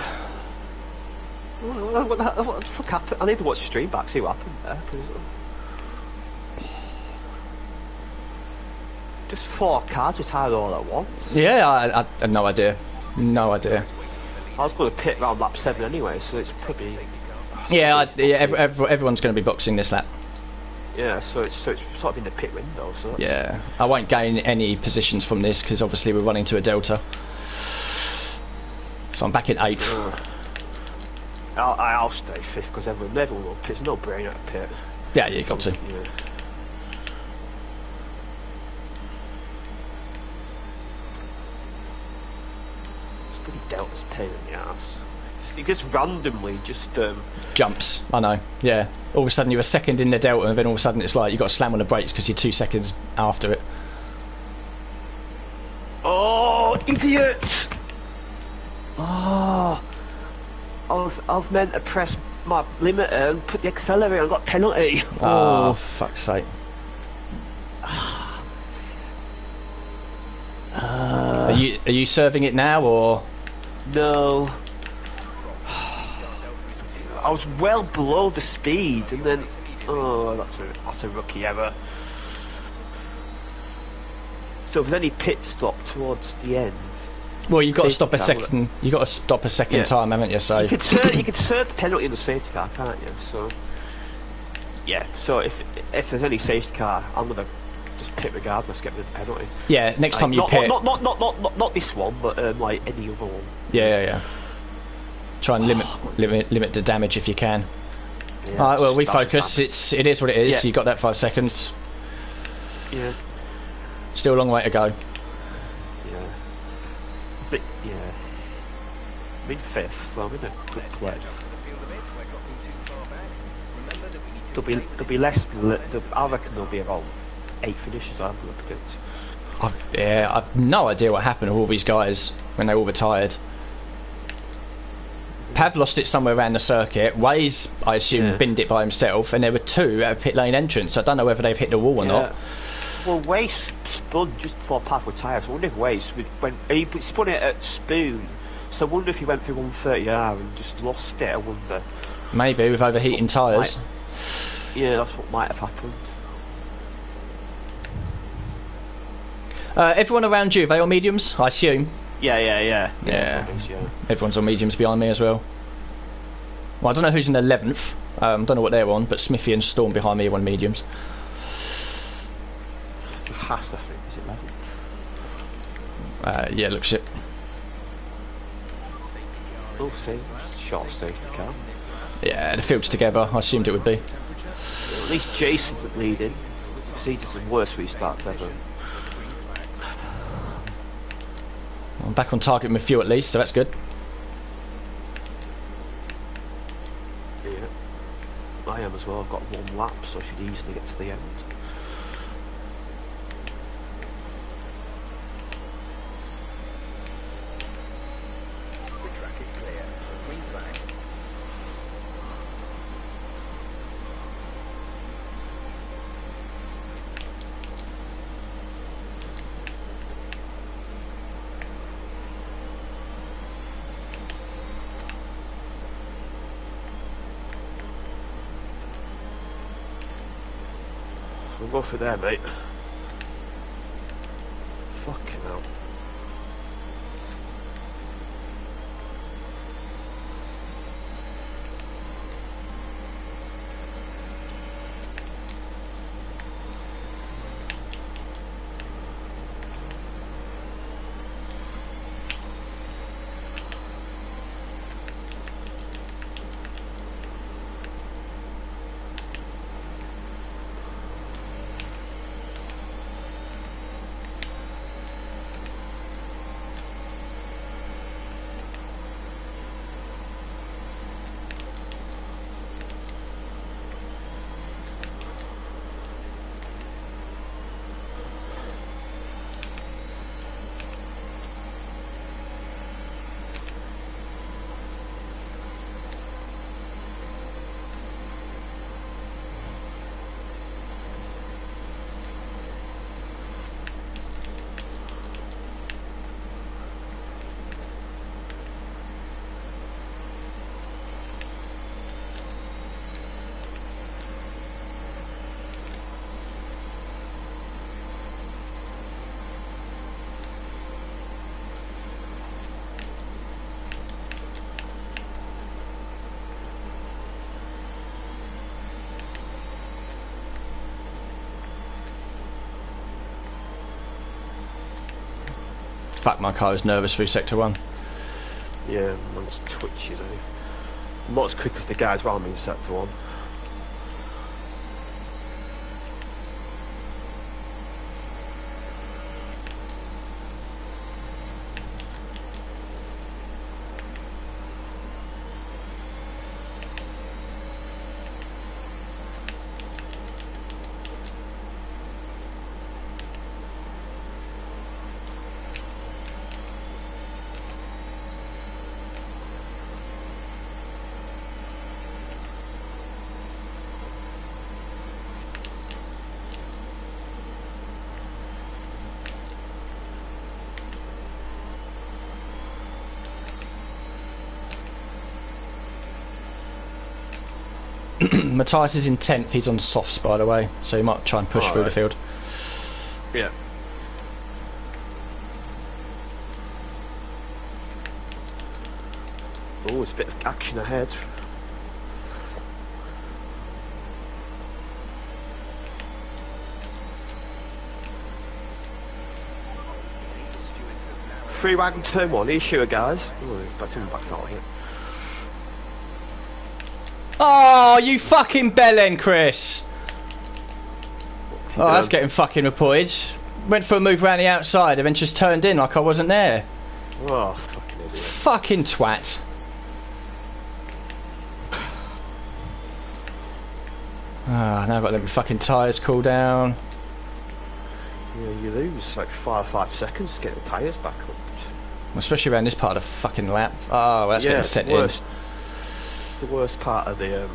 What the fuck happened? I need to watch the stream back, see what happened there. 'Cause just 4 cars retired all at once. Yeah, I had no idea. No idea. I was going to pit round lap 7 anyway, so it's probably... Yeah, everyone's going to be boxing this lap. Yeah, so it's sort of in the pit window, so that's... Yeah, I won't gain any positions from this because obviously we're running to a delta. So I'm back in 8th. I'll stay 5th because everyone will pit. There's no brain at a pit. Yeah, you got to. Yeah. It's pretty Delta's pain in the ass. just randomly just. Jumps. I know. Yeah. All of a sudden you're a second in the delta, and then all of a sudden it's like you got to slam on the brakes because you're 2 seconds after it. Oh, idiot! Oh, I was meant to press my limiter and put the accelerator and got penalty. Oh, fuck's sake. Are you serving it now or? No. I was well below the speed, and then that's a rookie error. So if there's any pit stop towards the end. Well, you've got to stop a second. You got to stop a second time, haven't you? So you could serve the penalty in the safety car, can't you? So yeah. So if there's any safety car, I'm gonna just pit regardless, get rid of the penalty. Yeah. Next time you pit. Not this one, but like any other one. Yeah. Try and limit the damage if you can. Yeah, All right. Well, we focus. It is what it is. Yeah. You got that 5 seconds. Yeah. Still a long way to go. Yeah. I'm in 5th, so I'm in a good place. There'll be less than I reckon there'll be about 8 finishes I'm up against. I've no idea what happened to all these guys when they all retired. Pav lost it somewhere around the circuit. Waze, I assume, binned it by himself, and there were 2 at a pit lane entrance. I don't know whether they've hit the wall or not. Well, Waze spun just before Pav retired, so I wonder if Waze he spun it at Spoon, so I wonder if he went through 130R and just lost it. I wonder. Maybe with overheating tyres. Yeah, that's what might have happened. Everyone around you, are they all mediums? I assume. Yeah. Everyone's on mediums behind me as well. Well, I don't know who's in 11th. Don't know what they're on, but Smithy and Storm behind me are on mediums. Haas, I think, is it 11th? Yeah, looks it. Oh, see, short safety car. Yeah, the field's together. I assumed it would be. At least Jason's at leading. He does the worst restarts ever. I'm back on target with fuel at least, so that's good. Yeah, I am as well. I've got 1 lap, so I should easily get to the end. The track is clear. Green flag. We'll go for there, mate. Fucking hell. Fuck, my car is nervous through sector 1. Yeah, mine's twitches, eh? I'm not as quick as the guys around me in sector 1. Matthias is in 10th. He's on softs, by the way, so he might try and push through the field. Yeah. Oh, there's a bit of action ahead. Free wagon turn 1, he's sure guys. Oh, back out here. Oh, you fucking bellend, Chris! Oh, that's getting fucking reported. Went for a move around the outside and then just turned in like I wasn't there. Oh, fucking idiot. Fucking twat. Ah, now I've got to let my fucking tyres cool down. Yeah, you lose like 5 seconds to get the tyres back up. Especially around this part of the fucking lap. Oh, that's getting sent in. It's the worst part of the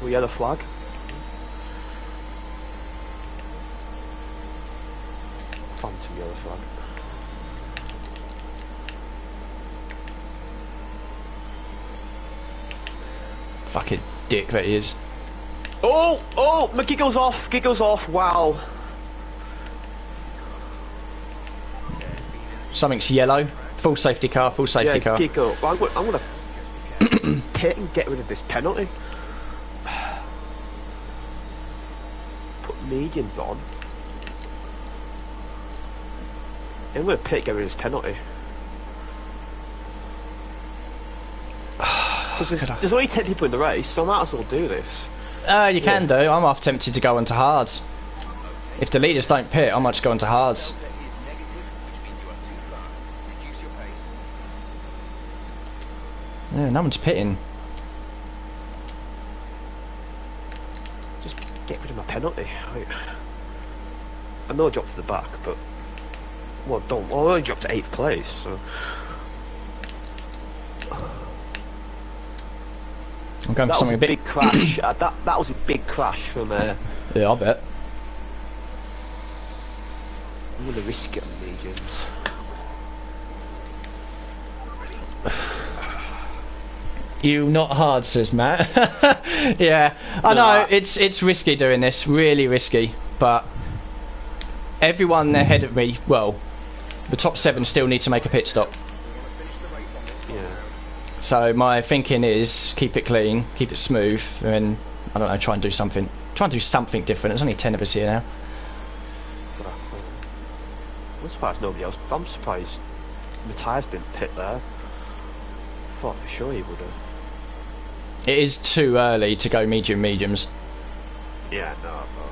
yellow flag. Phantom yellow flag. Fucking dick that he is. Oh, my giggles off, wow. Something's yellow. Full safety car, full safety car. Giggle. Well, I'm gonna pit and get rid of this penalty. Put mediums on. I'm gonna pit, get rid of this penalty. Because there's only 10 people in the race, so I might as well do this. You can do. I'm half tempted to go into hards. If the leaders don't pit, I might just go into hards. Yeah, no one's pitting. Just get rid of my penalty. I know I dropped to the back, but well, I only dropped to 8th place, so. I'm going for something a bit big crash. That was a big crash from. Yeah, I bet. I'm gonna risk it on mediums. You not hard, says Matt. Yeah, I know it's risky doing this, really risky. But everyone ahead of me, well, the top 7 still need to make a pit stop. Yeah. So my thinking is keep it clean, keep it smooth, and then, I don't know, try and do something. Try and do something different. There's only 10 of us here now. I'm surprised nobody else. I'm surprised Matthias didn't pit there. I thought for sure he would have. It is too early to go mediums. Yeah, no, but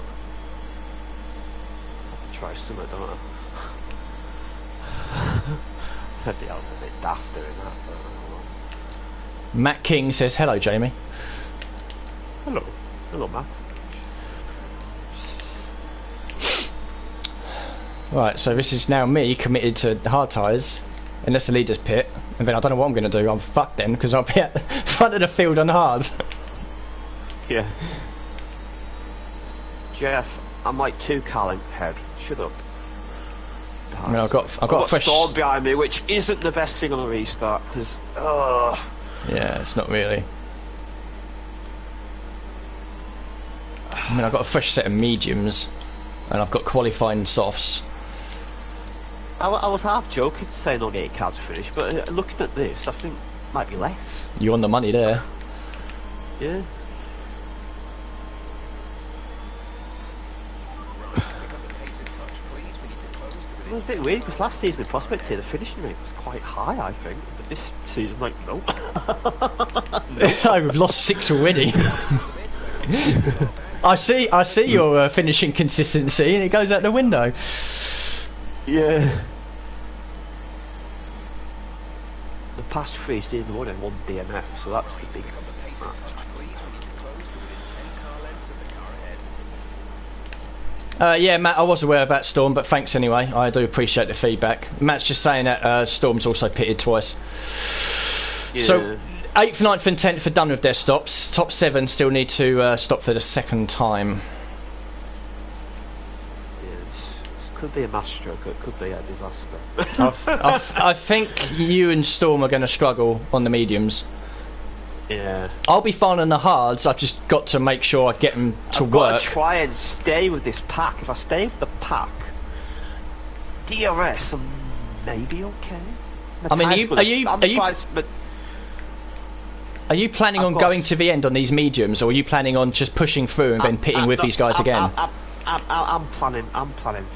I try something, don't I? I'd be a bit daft doing that, but I don't know. Matt King says hello, Jamie. Hello, Matt. Right, so this is now me committed to hard tyres, unless the leaders pit, and then I don't know what I'm going to do. I'm fucked then, because I'll be at the front of the field on hard. Yeah. Jeff, I'm like 2 car length ahead. Shut up. I mean, I've got a fresh storm behind me, which isn't the best thing on a restart, because yeah, it's not really. I mean, I've got a fresh set of mediums, and I've got qualifying softs. I was half joking saying only 8 cars to finish, but looking at this, I think might be less. You're on the money there. Yeah. Well, it's a bit weird because last season in Prospect here the finishing rate was quite high, I think, but this season, like, nope. We've lost 6 already. I see your finishing consistency, and it goes out the window. Yeah. The past 3 seasons won and 1 DNF, so that's the big match. Yeah, Matt, I was aware of that, Storm, but thanks anyway. I do appreciate the feedback. Matt's just saying that Storm's also pitted twice. Yeah. So 8th, 9th and 10th are done with their stops. Top 7 still need to stop for the 2nd time. Yes. It could be a mass stroke, it could be a disaster. I think you and Storm are going to struggle on the mediums. Yeah. I'll be fine on the hards. I've just got to make sure I get them to I've work. got to try and stay with this pack. If I stay with the pack, DRS, I'm maybe okay. I mean, are you planning on going to the end on these mediums, or are you planning on just pushing through and then pitting with these guys again? I'm planning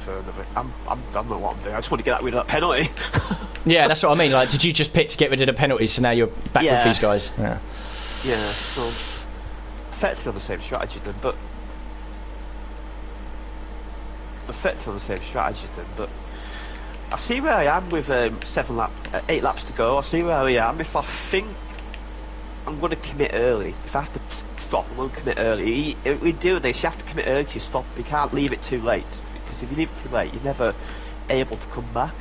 for another. I don't know what I'm doing. I just want to get rid of that penalty. Yeah, that's what I mean. Like, did you just pick to get rid of the penalties, so now you're back with these guys? Yeah. Yeah. So effectively on the same strategy then, but I see where I am with 8 laps to go. I see where I am. If I think I'm going to commit early, if I have to stop, I'm going to commit early. We do this. You have to commit early to your stop. You can't leave it too late, because if you leave it too late, you're never able to come back.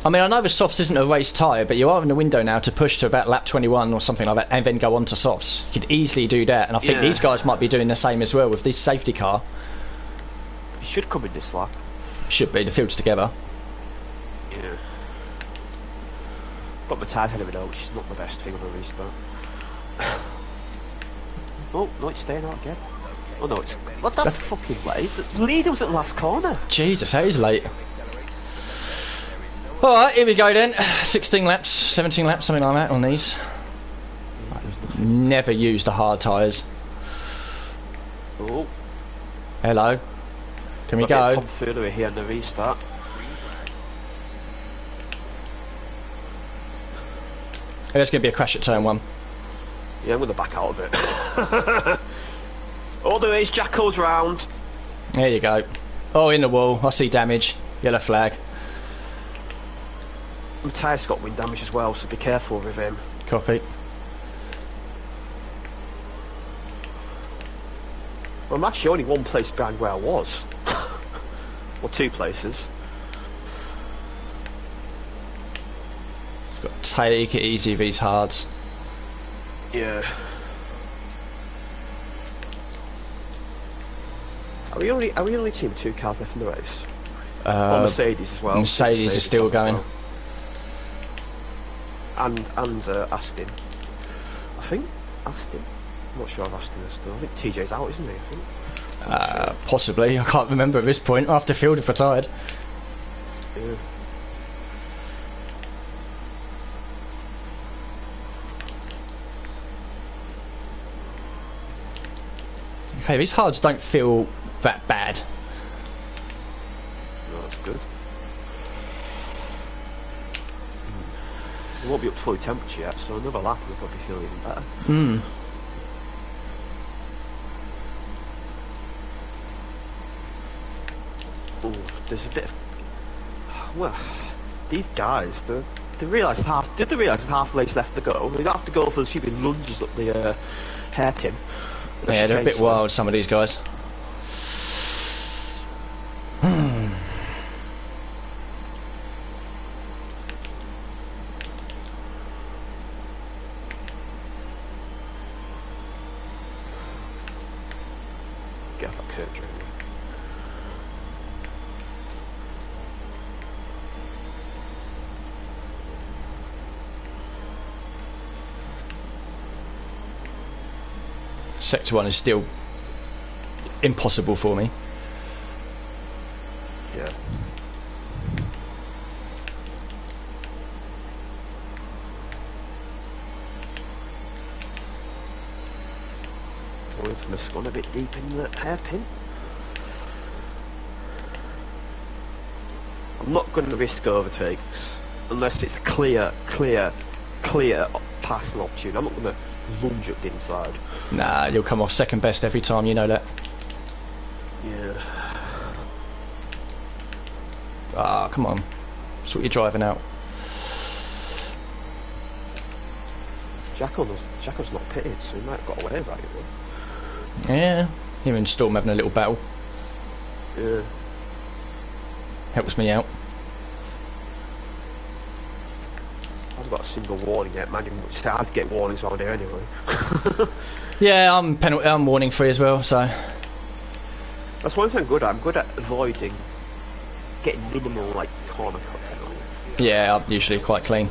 I mean, I know the softs isn't a race tyre, but you are in the window now to push to about lap 21 or something like that, and then go on to softs. You could easily do that, and I think these guys might be doing the same as well with this safety car. It should come in this lap. Should be. The field's together. Yeah. Got my tire head of it out, which is not the best thing on a restart. Oh, no, it's staying out again. Oh no, it's... What, that's fucking late. The leader was at the last corner. Jesus, that is late. Alright, here we go then. 16 laps, 17 laps, something like that on these. Never use the hard tyres. Oh. Hello. Can we go? Tom further here on the restart. There's going to be a crash at turn 1. Yeah, I'm going to back out of it. Oh, there is. Jacko's round. There you go. Oh, in the wall. I see damage. Yellow flag. My tyre's got wind damage as well, so be careful with him. Copy. Well, I'm actually only one place behind where I was. Or 2 places. Just got to take it easy with these hards. Yeah. Are we only team 2 cars left in the race? Or Mercedes as well. Mercedes is still going. Well. And Aston. I think Aston. I'm not sure if Aston is still. I think TJ's out, isn't he? I think. Possibly. I can't remember at this point. After field if retired. Yeah. Okay, these hards don't feel that bad. No, that's good. It won't be up to full temperature yet, so another lap will probably feel even better. Ooh, there's a bit of... Well, these guys, did they realise there's half a race left to go? They don't have to go for the stupid lunges up the hairpin. Yeah, they're a bit wild, some of these guys. Get off that curve, Jeremy. Sector 1 is still impossible for me. Yeah. Going from the scone a bit deep in the hairpin. I'm not going to risk overtakes unless it's a clear passing opportunity. I'm not going to lunge up the inside. Nah, you'll come off second best every time, you know that. Yeah. Ah, come on. That's what you're driving out. Jacko's not pitted, so he might have got away with that. Yeah, him and Storm having a little battle. Yeah. Helps me out. I haven't got a single warning yet, man. It's hard to get warnings around here anyway. Yeah, I'm warning free as well, so. That's one thing I'm good at. I'm good at avoiding getting minimal, like, corner cut penalties. Yeah, I'm usually quite clean.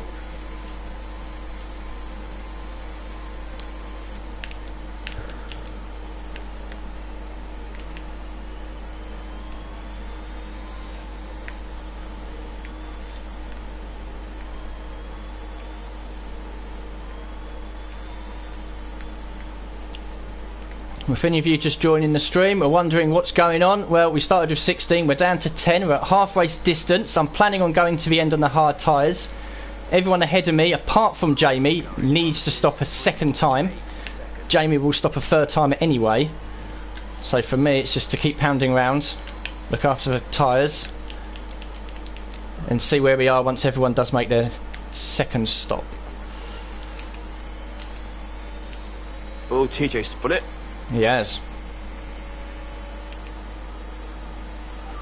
If any of you just joining the stream are wondering what's going on, well, we started with 16, we're down to 10, we're at half race distance. I'm planning on going to the end on the hard tyres. Everyone ahead of me, apart from Jamie, needs to stop a second time. Jamie will stop a third time anyway. So for me, it's just to keep pounding round, look after the tyres, and see where we are once everyone does make their second stop. Oh, TJ spun it. He has.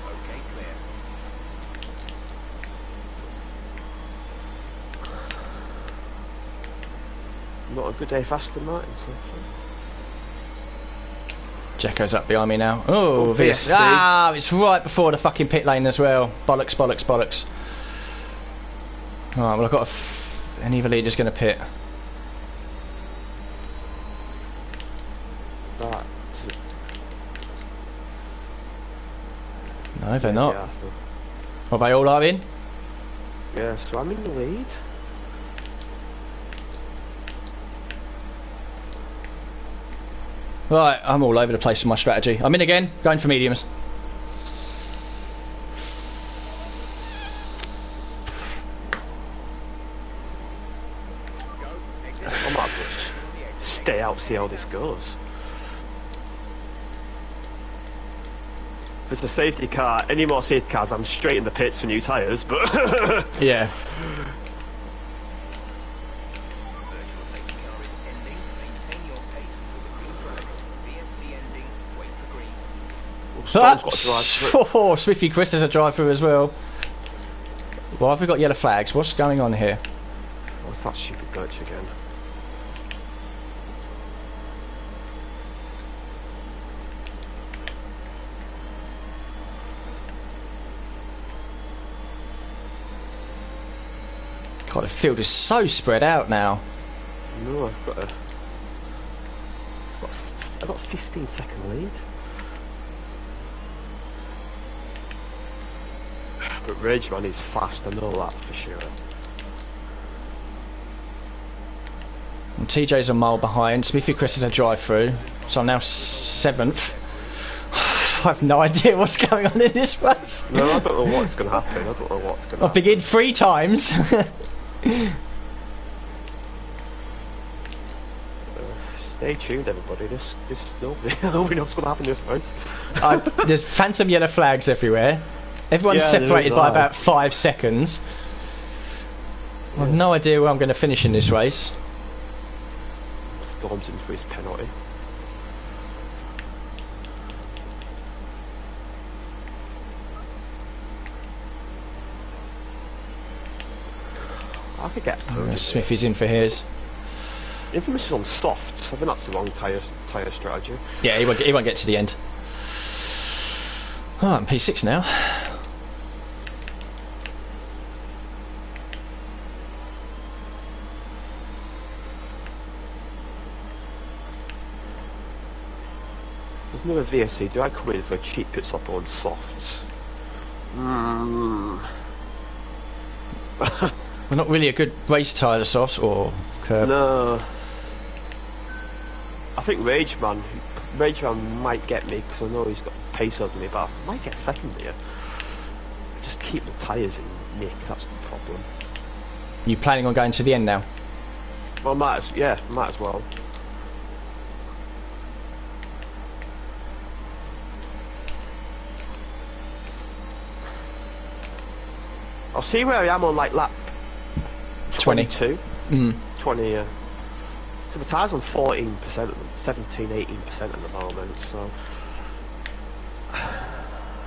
Okay, clear. Not a good day for Aston Martin so far. Jacko's up behind me now. Oh, this. VSC. Ah, it's right before the fucking pit lane as well. Bollocks, bollocks, bollocks. Alright, well, I've got an either leader's going to pit. That. No, they're not. Yeah, Well, they all are in. yeah, so I'm in the lead. Right, I'm all over the place with my strategy. I'm in again, going for mediums. I might as well stay out, see how this goes. If it's a safety car, any more safety cars, I'm straight in the pits for new tyres, but... Yeah. Virtual safety car is ending. Maintain your pace until the green flag. VSC ending. Wait for green. Storm's got to drive through. Oh, Swiffy Chris has a drive through as well. Why have we got yellow flags? What's going on here? What's that stupid glitch again? God, the field is so spread out now. No, I've got a 15-second lead. But Rageman is fast, I know that for sure. And TJ's a mile behind. Smithy Chris is a drive through. So I'm now 7th. I have no idea what's going on in this race. No, I don't know what's going to happen. I don't know what's going to I've happen. begun 3 times. Stay tuned, everybody. This nobody knows what's going to happen in this race. There's phantom yellow flags everywhere. Everyone's Yeah, separated by there are. about 5 seconds. I have no idea where I'm going to finish in this race. Storm's in for his penalty. I could get a podium. Smithy's in for his. Infamous is on soft, so I think that's the wrong tyre strategy. Yeah, he won't get to the end. Oh, I'm P6 now. There's another VSC. Do I come in for a cheap pit stop on softs? We're not really a good race tyre, the softs, or curb. No. I think Rageman might get me because I know he's got pace over me, but I might get second here. Just keep the tyres in nick, that's the problem. You planning on going to the end now? Well, might as well. I'll see where I am on like lap 22. 20, so the tyres on 14%, 17, 18% at the moment, so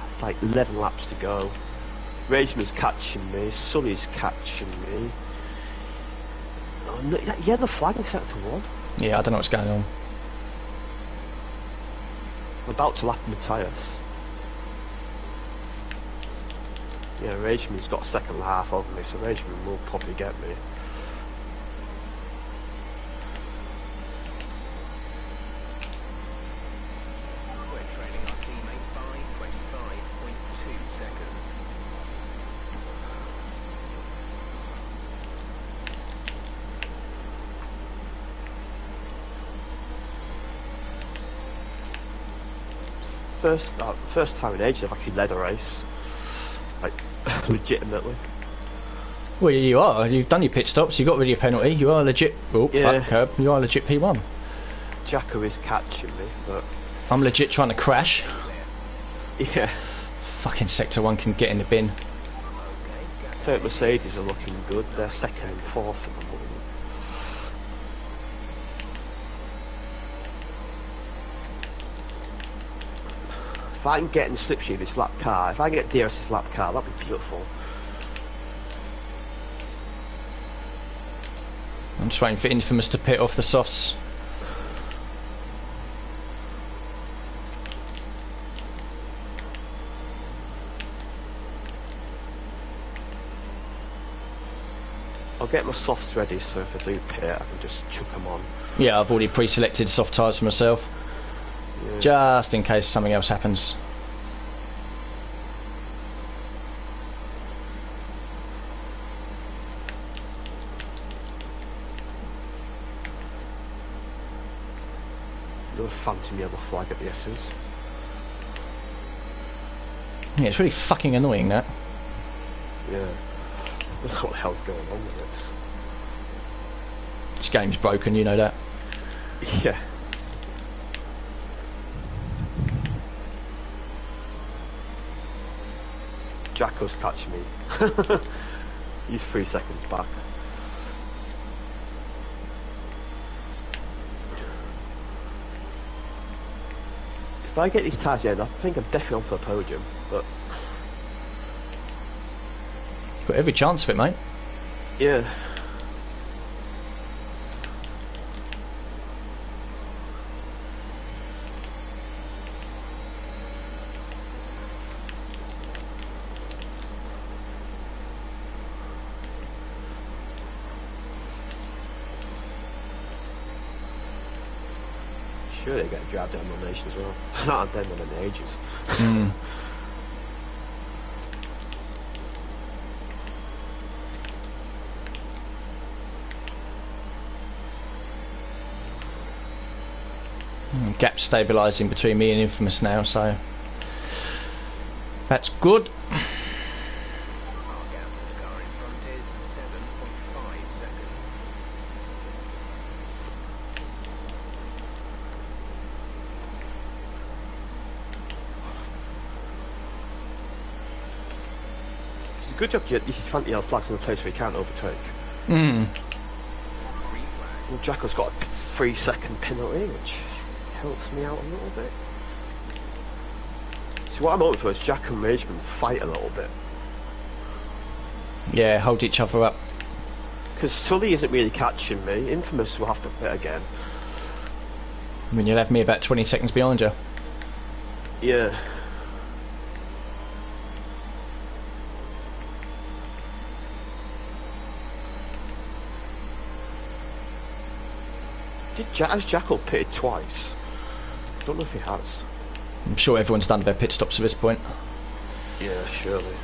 it's like 11 laps to go. Rageman's catching me, Sully's catching me. Oh, no, that yellow flag in sector 1. Yeah, I don't know what's going on. I'm about to lap my tyres. Yeah, Rageman's got a second half of me, so Rageman will probably get me. We're trailing our teammate by 25.2 seconds. first time in ages I've actually led a race. Like, legitimately. Well, you are. You've done your pit stops. You got rid of your penalty. You are legit. Oh, Yeah. fuck, curb. You are legit P1. Jacko is catching me, but I'm legit trying to crash. yeah. Fucking Sector 1 can get in the bin. I think Mercedes are looking good. They're second and fourth at the moment. If I can get in the slipstream this lap car, if I can get DRS's lap car, that'd be beautiful. I'm just waiting for Infamous to pit off the softs. I'll get my softs ready, so if I do pit, I can just chuck them on. Yeah, I've already pre-selected soft tyres for myself. Yeah. Just in case something else happens. Another phantom yellow flag at the S's. Yeah, it's really fucking annoying, that. Yeah. I don't know what the hell's going on with it. This game's broken, you know that. Yeah. Jacko's catching me. He's 3 seconds back. If I get these tyres in, I think I'm definitely on for a podium, but You've got every chance of it, mate. yeah. Sure, they get a drive down nomination as well. Not had them in ages. Mm. Gap stabilising between me and Infamous now, so that's good. Our gap to the car in front is 7.5 seconds. It's a good job these fancy yellow flags in a place where you can't overtake. Mm. Green flag. Well, Jacko's got a 3-second penalty, which helps me out a little bit. So what I'm hoping for is Jack and Rageman fight a little bit. Yeah, hold each other up. Because Sully isn't really catching me. Infamous will have to pit again. I mean, you'll have me about 20 seconds behind you. Yeah. Has Jackal pitted twice? I don't know if he has. I'm sure everyone's done their pit stops at this point. Yeah, surely.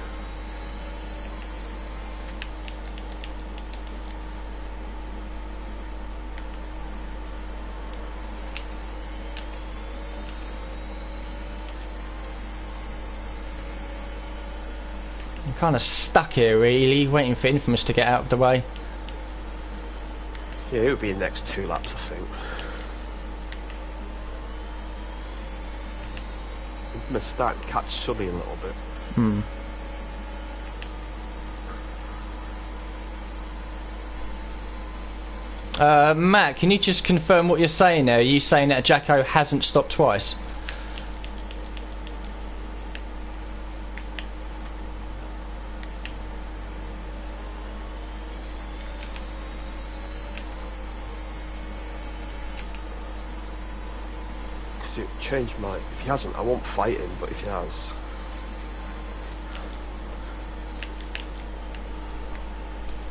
I'm kind of stuck here, really, waiting for Infamous to get out of the way. Yeah, it would be in the next 2 laps, I think. I'm going to start to catch Sully a little bit. Hmm. Matt, can you just confirm what you're saying there? Are you saying that Jacko hasn't stopped twice? Change my. If he hasn't, I won't fight him, but if he has.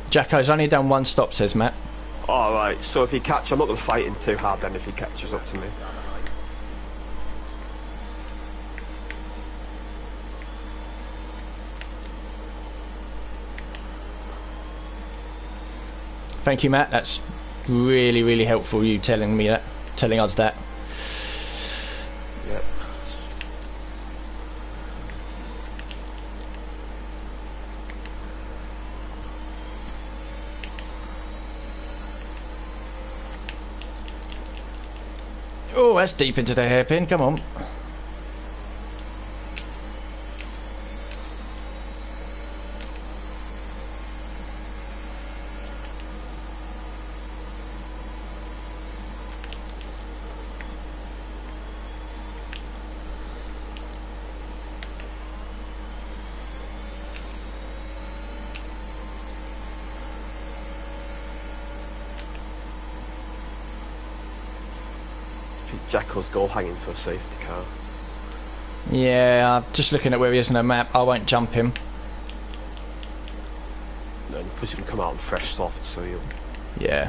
Jacko's only done 1 stop, says Matt. Alright, so if he catches, I'm not going to fight him too hard then if he catches up to me. Thank you, Matt. That's really, really helpful, you telling me that, telling us that. Yep. Oh, that's deep into the hairpin. Come on. Jacko's goal hanging for a safety car. Yeah, I'm just looking at where he is on the map. I won't jump him. No, because he can come out on fresh soft, so you'll... Yeah.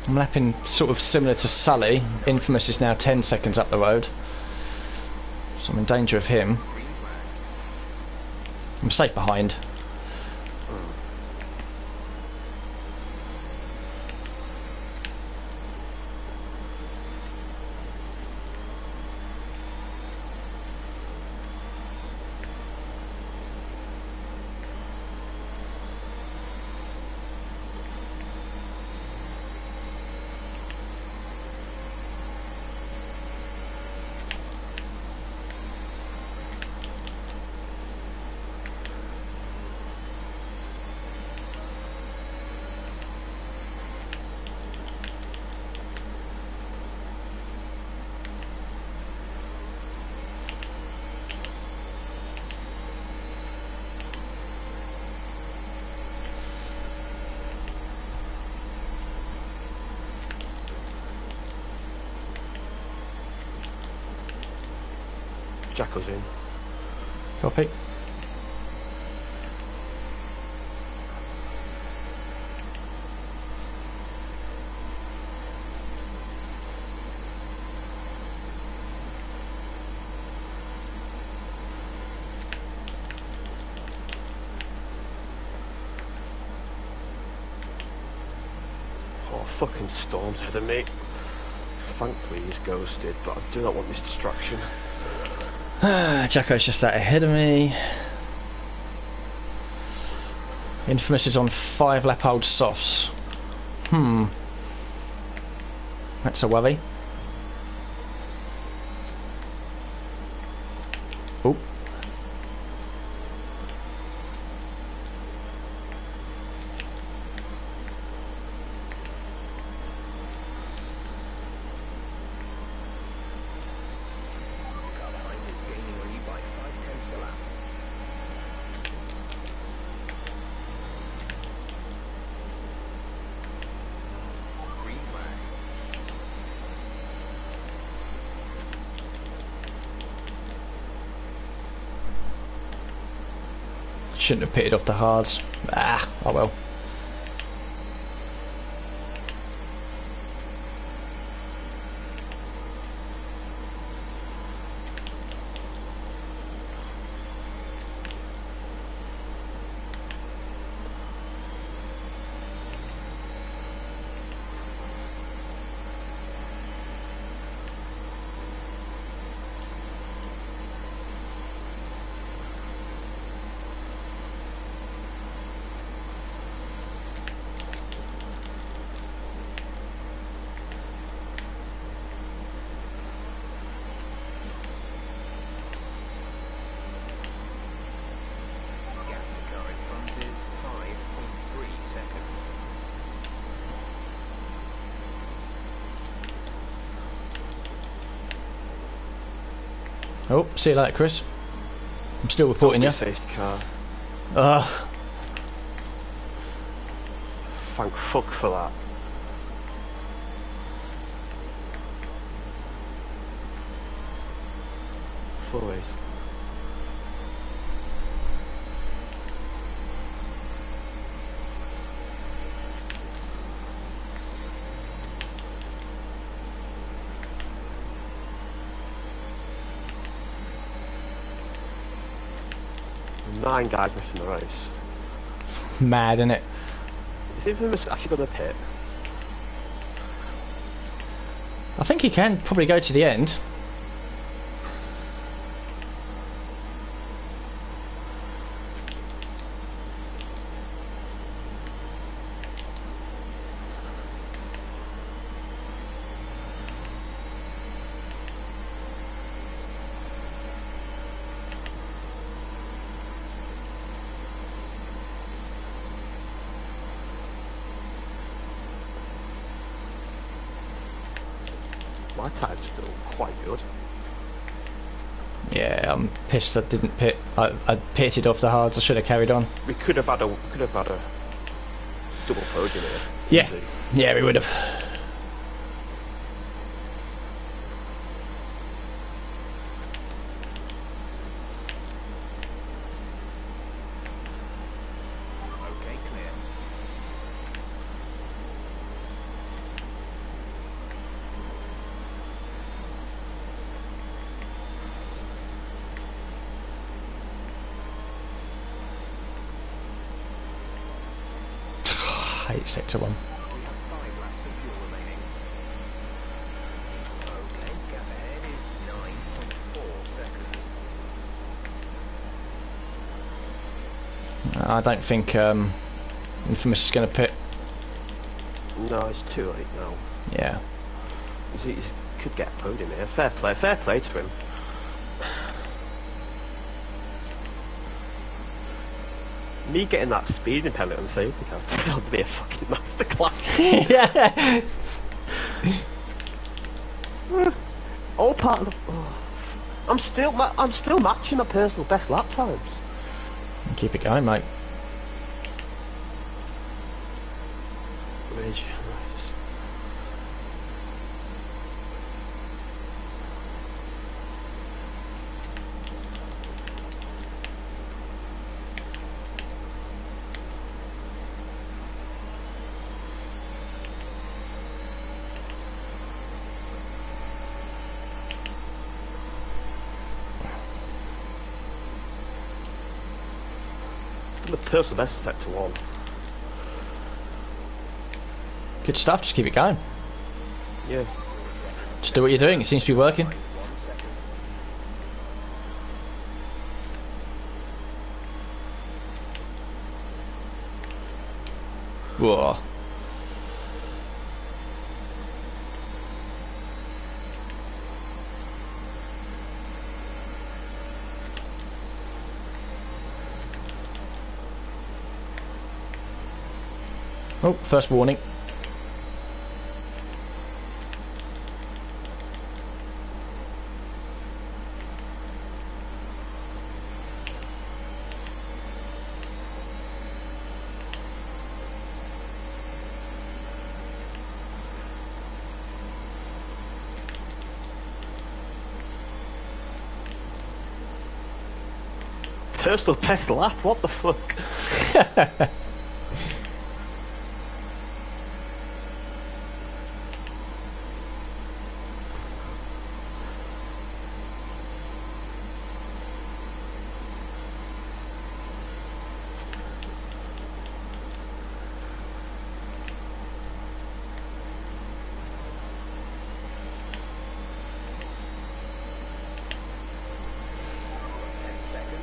I'm lapping sort of similar to Sully. Infamous is now 10 seconds up the road. So I'm in danger of him. I'm safe behind. Jacko's in. Copy. Oh, fucking storm's ahead of me. Thankfully he's ghosted, but I do not want this distraction. Jacko's just out ahead of me. Infamous is on 5 lap old softs. That's a worry. Oh. Shouldn't have pitted off the hards. Ah, oh well. Oh, see you later, Chris. I'm still reporting you. Safety car. Thank fuck for that. Always. Nine guys left in the race. Mad, innit? Is Infamous actually got a pit? I think he can probably go to the end. My tyres are still quite good. Yeah, I'm pissed I didn't pit. I pitted off the hards. I should have carried on. We could have had a double podium here. Yeah, Easy. yeah, we would have. Okay, clear. I hate sector 1. We have 5 laps of fuel remaining. Okay, gap ahead is 9.4 seconds. I don't think Infamous is going to pit. No, it's too late now. Yeah. He could get a podium here. Fair play to him. Me getting that speeding penalty on safety car turned out to be a fucking masterclass. Yeah. All part of the. Oh, I'm still matching my personal best lap times. Keep it going, mate. Ridge. My personal best is set to 1. Good stuff. Just keep it going. Yeah. Just do what you're doing. It seems to be working. 1 second. Whoa. Oh, first warning. Personal best lap? What the fuck?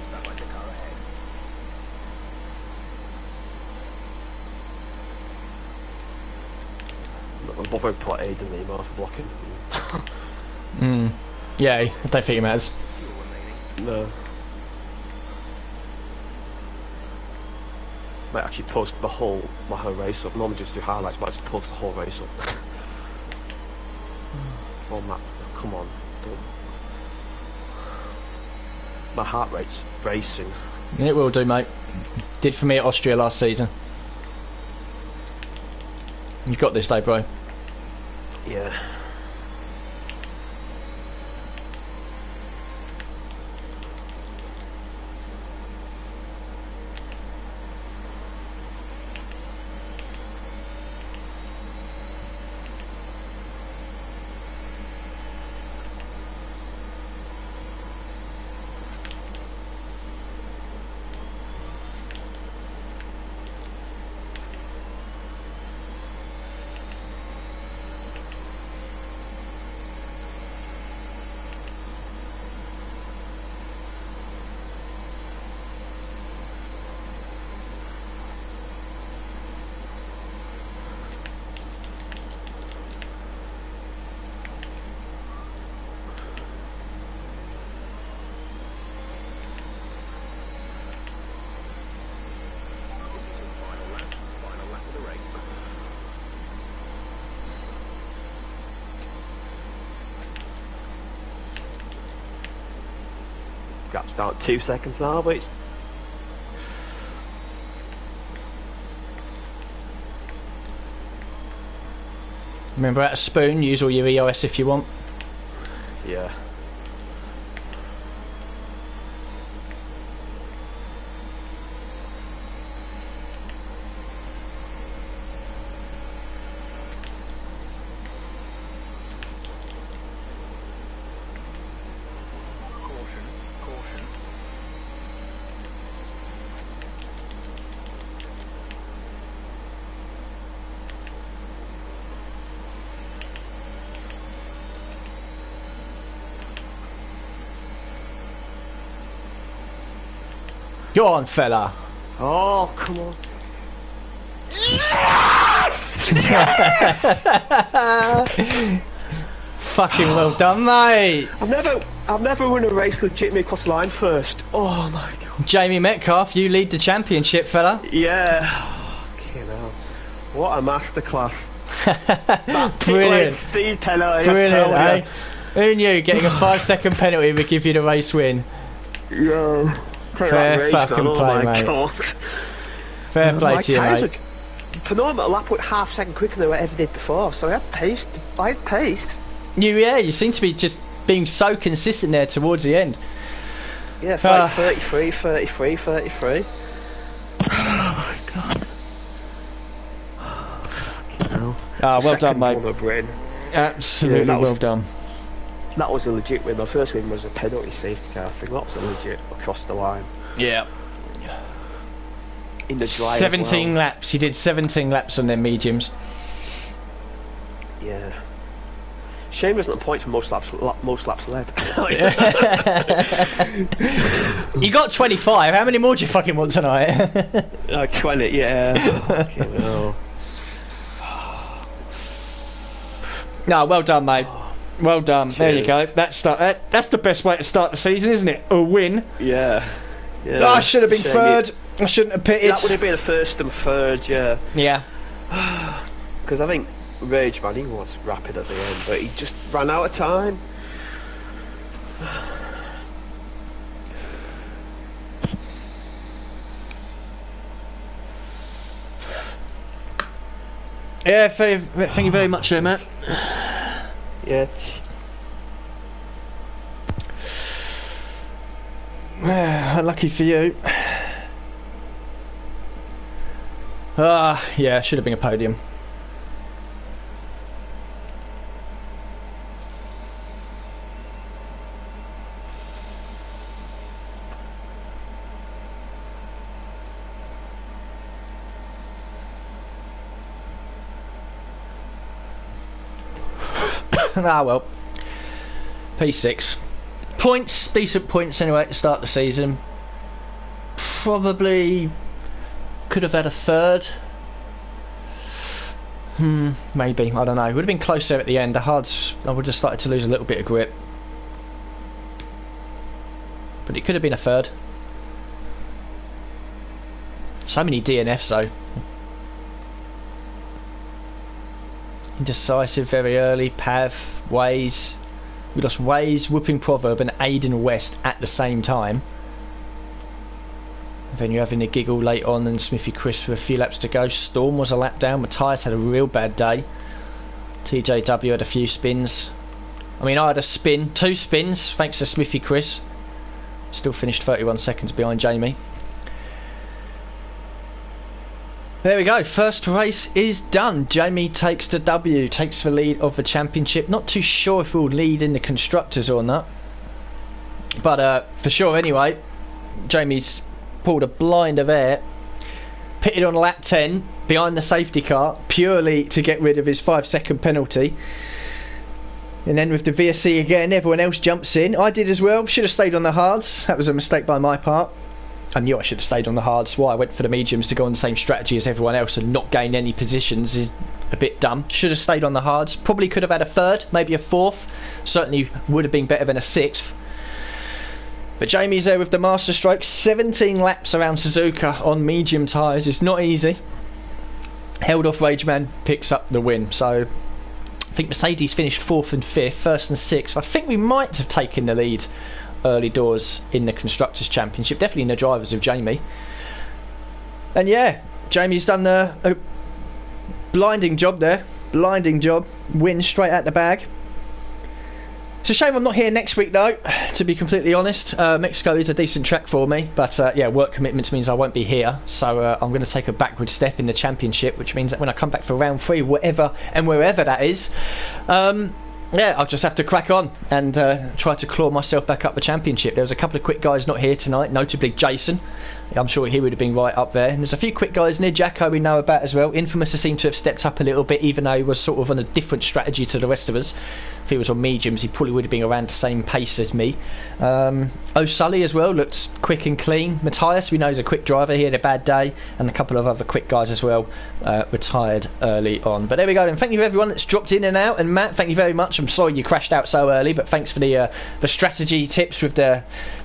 Behind the car ahead. I'm not bothering to put Aiden anymore for blocking. Yeah, I don't think it matters. Fuel remaining. No. Might actually post my whole race up. Normally just do highlights, but I just post the whole race up. Oh Matt, come on, don't. My heart rate's racing. It will do, mate. Did for me at Austria last season. You've got this, though, bro. Yeah. Gap's down 2 seconds now, but it's... Remember, at a spoon, use all your EOS if you want. Yeah. Go on, fella. Oh, come on. Fucking well done, mate. I've never won a race legitimately across the line first. Oh my god. Jamie Metcalf, you lead the championship, fella. Yeah. Fucking hell. What a masterclass. That Brilliant. speed penalty. Brilliant, eh? Who knew getting a 5-second penalty would give you the race win? Yeah. Fair fucking play, mate. God. Fair play My to you, tyres mate. Phenomenal. Lap went half second quicker than I ever did before, so I had pace. You seem to be just being so consistent there towards the end. Yeah, 33, 33, 33. Oh my god. Well done, mate. Win. Absolutely well done. That was a legit win. My first win was a penalty safety car thing. That was a legit across the line. Yeah. In the dry 17 as well. laps. He did 17 laps on their mediums. Yeah. Shame there's not a point for most laps led. You got 25. How many more do you fucking want tonight? 20, yeah. Fucking hell. No, well done, mate. Well done. Cheers. There you go. That's the best way to start the season, isn't it? A win. Yeah. Oh, I should have been third. I shouldn't have pitted. That would have been a first and third, yeah. Yeah. Because I think Rage Man, he was rapid at the end, but he just ran out of time. Yeah, thank you very much, there, Matt. Yeah. Unlucky for you. Yeah, should have been a podium. Well, P6 points, decent points anyway to start the season. Probably could have had a third. Maybe, I don't know. Would have been closer at the end. The hards, I would have started to lose a little bit of grip, but it could have been a third. So many DNFs though. Indecisive very early. Pav, Waze. We lost Waze, Whooping Proverb and Aiden West at the same time. And then you're having a giggle late on and Smithy Chris with a few laps to go. Storm was a lap down. Matthias had a real bad day. TJW had a few spins. I mean, I had a spin, 2 spins, thanks to Smithy Chris. Still finished 31 seconds behind Jamie. There we go, first race is done. Jamie takes the W, takes the lead of the championship. Not too sure if we'll lead in the constructors or not, but for sure anyway. Jamie's pulled a blind of air, pitted on lap 10 behind the safety car purely to get rid of his 5-second penalty, and then with the VSC again everyone else jumps in. I did as well, should have stayed on the hards. That was a mistake by my part. I knew I should have stayed on the hards. Why I went for the mediums to go on the same strategy as everyone else and not gain any positions is a bit dumb. Should have stayed on the hards. Probably could have had a third, maybe a fourth. Certainly would have been better than a sixth. But Jamie's there with the master stroke. 17 laps around Suzuka on medium tyres. It's not easy. Held off Rageman, picks up the win. So I think Mercedes finished 4th and 5th, 1st and 6th. I think we might have taken the lead early doors in the Constructors' Championship, definitely in the drivers with Jamie. And yeah, Jamie's done a blinding job there, blinding job, win straight out the bag. It's a shame I'm not here next week though, to be completely honest. Mexico is a decent track for me, but yeah, work commitments means I won't be here, so I'm going to take a backward step in the championship, which means that when I come back for round 3, whatever and wherever that is, yeah, I'll just have to crack on and try to claw myself back up the championship. There was a couple of quick guys not here tonight, notably Jason. I'm sure he would have been right up there. And there's a few quick guys near Jacko we know about as well. Infamous seemed to have stepped up a little bit, even though he was sort of on a different strategy to the rest of us. If he was on mediums, he probably would have been around the same pace as me. O'Sully as well looked quick and clean. Matthias, we know, is a quick driver. He had a bad day. And a couple of other quick guys as well retired early on. But there we go. And thank you to everyone that's dropped in and out. And Matt, thank you very much. I'm sorry you crashed out so early, but thanks for the strategy tips with the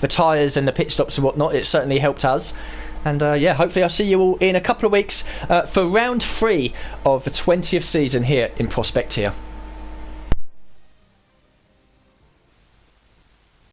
tyres and the pit stops and whatnot. It certainly helped us. And yeah, hopefully I'll see you all in a couple of weeks for round 3 of the 20th season here in Prospect here.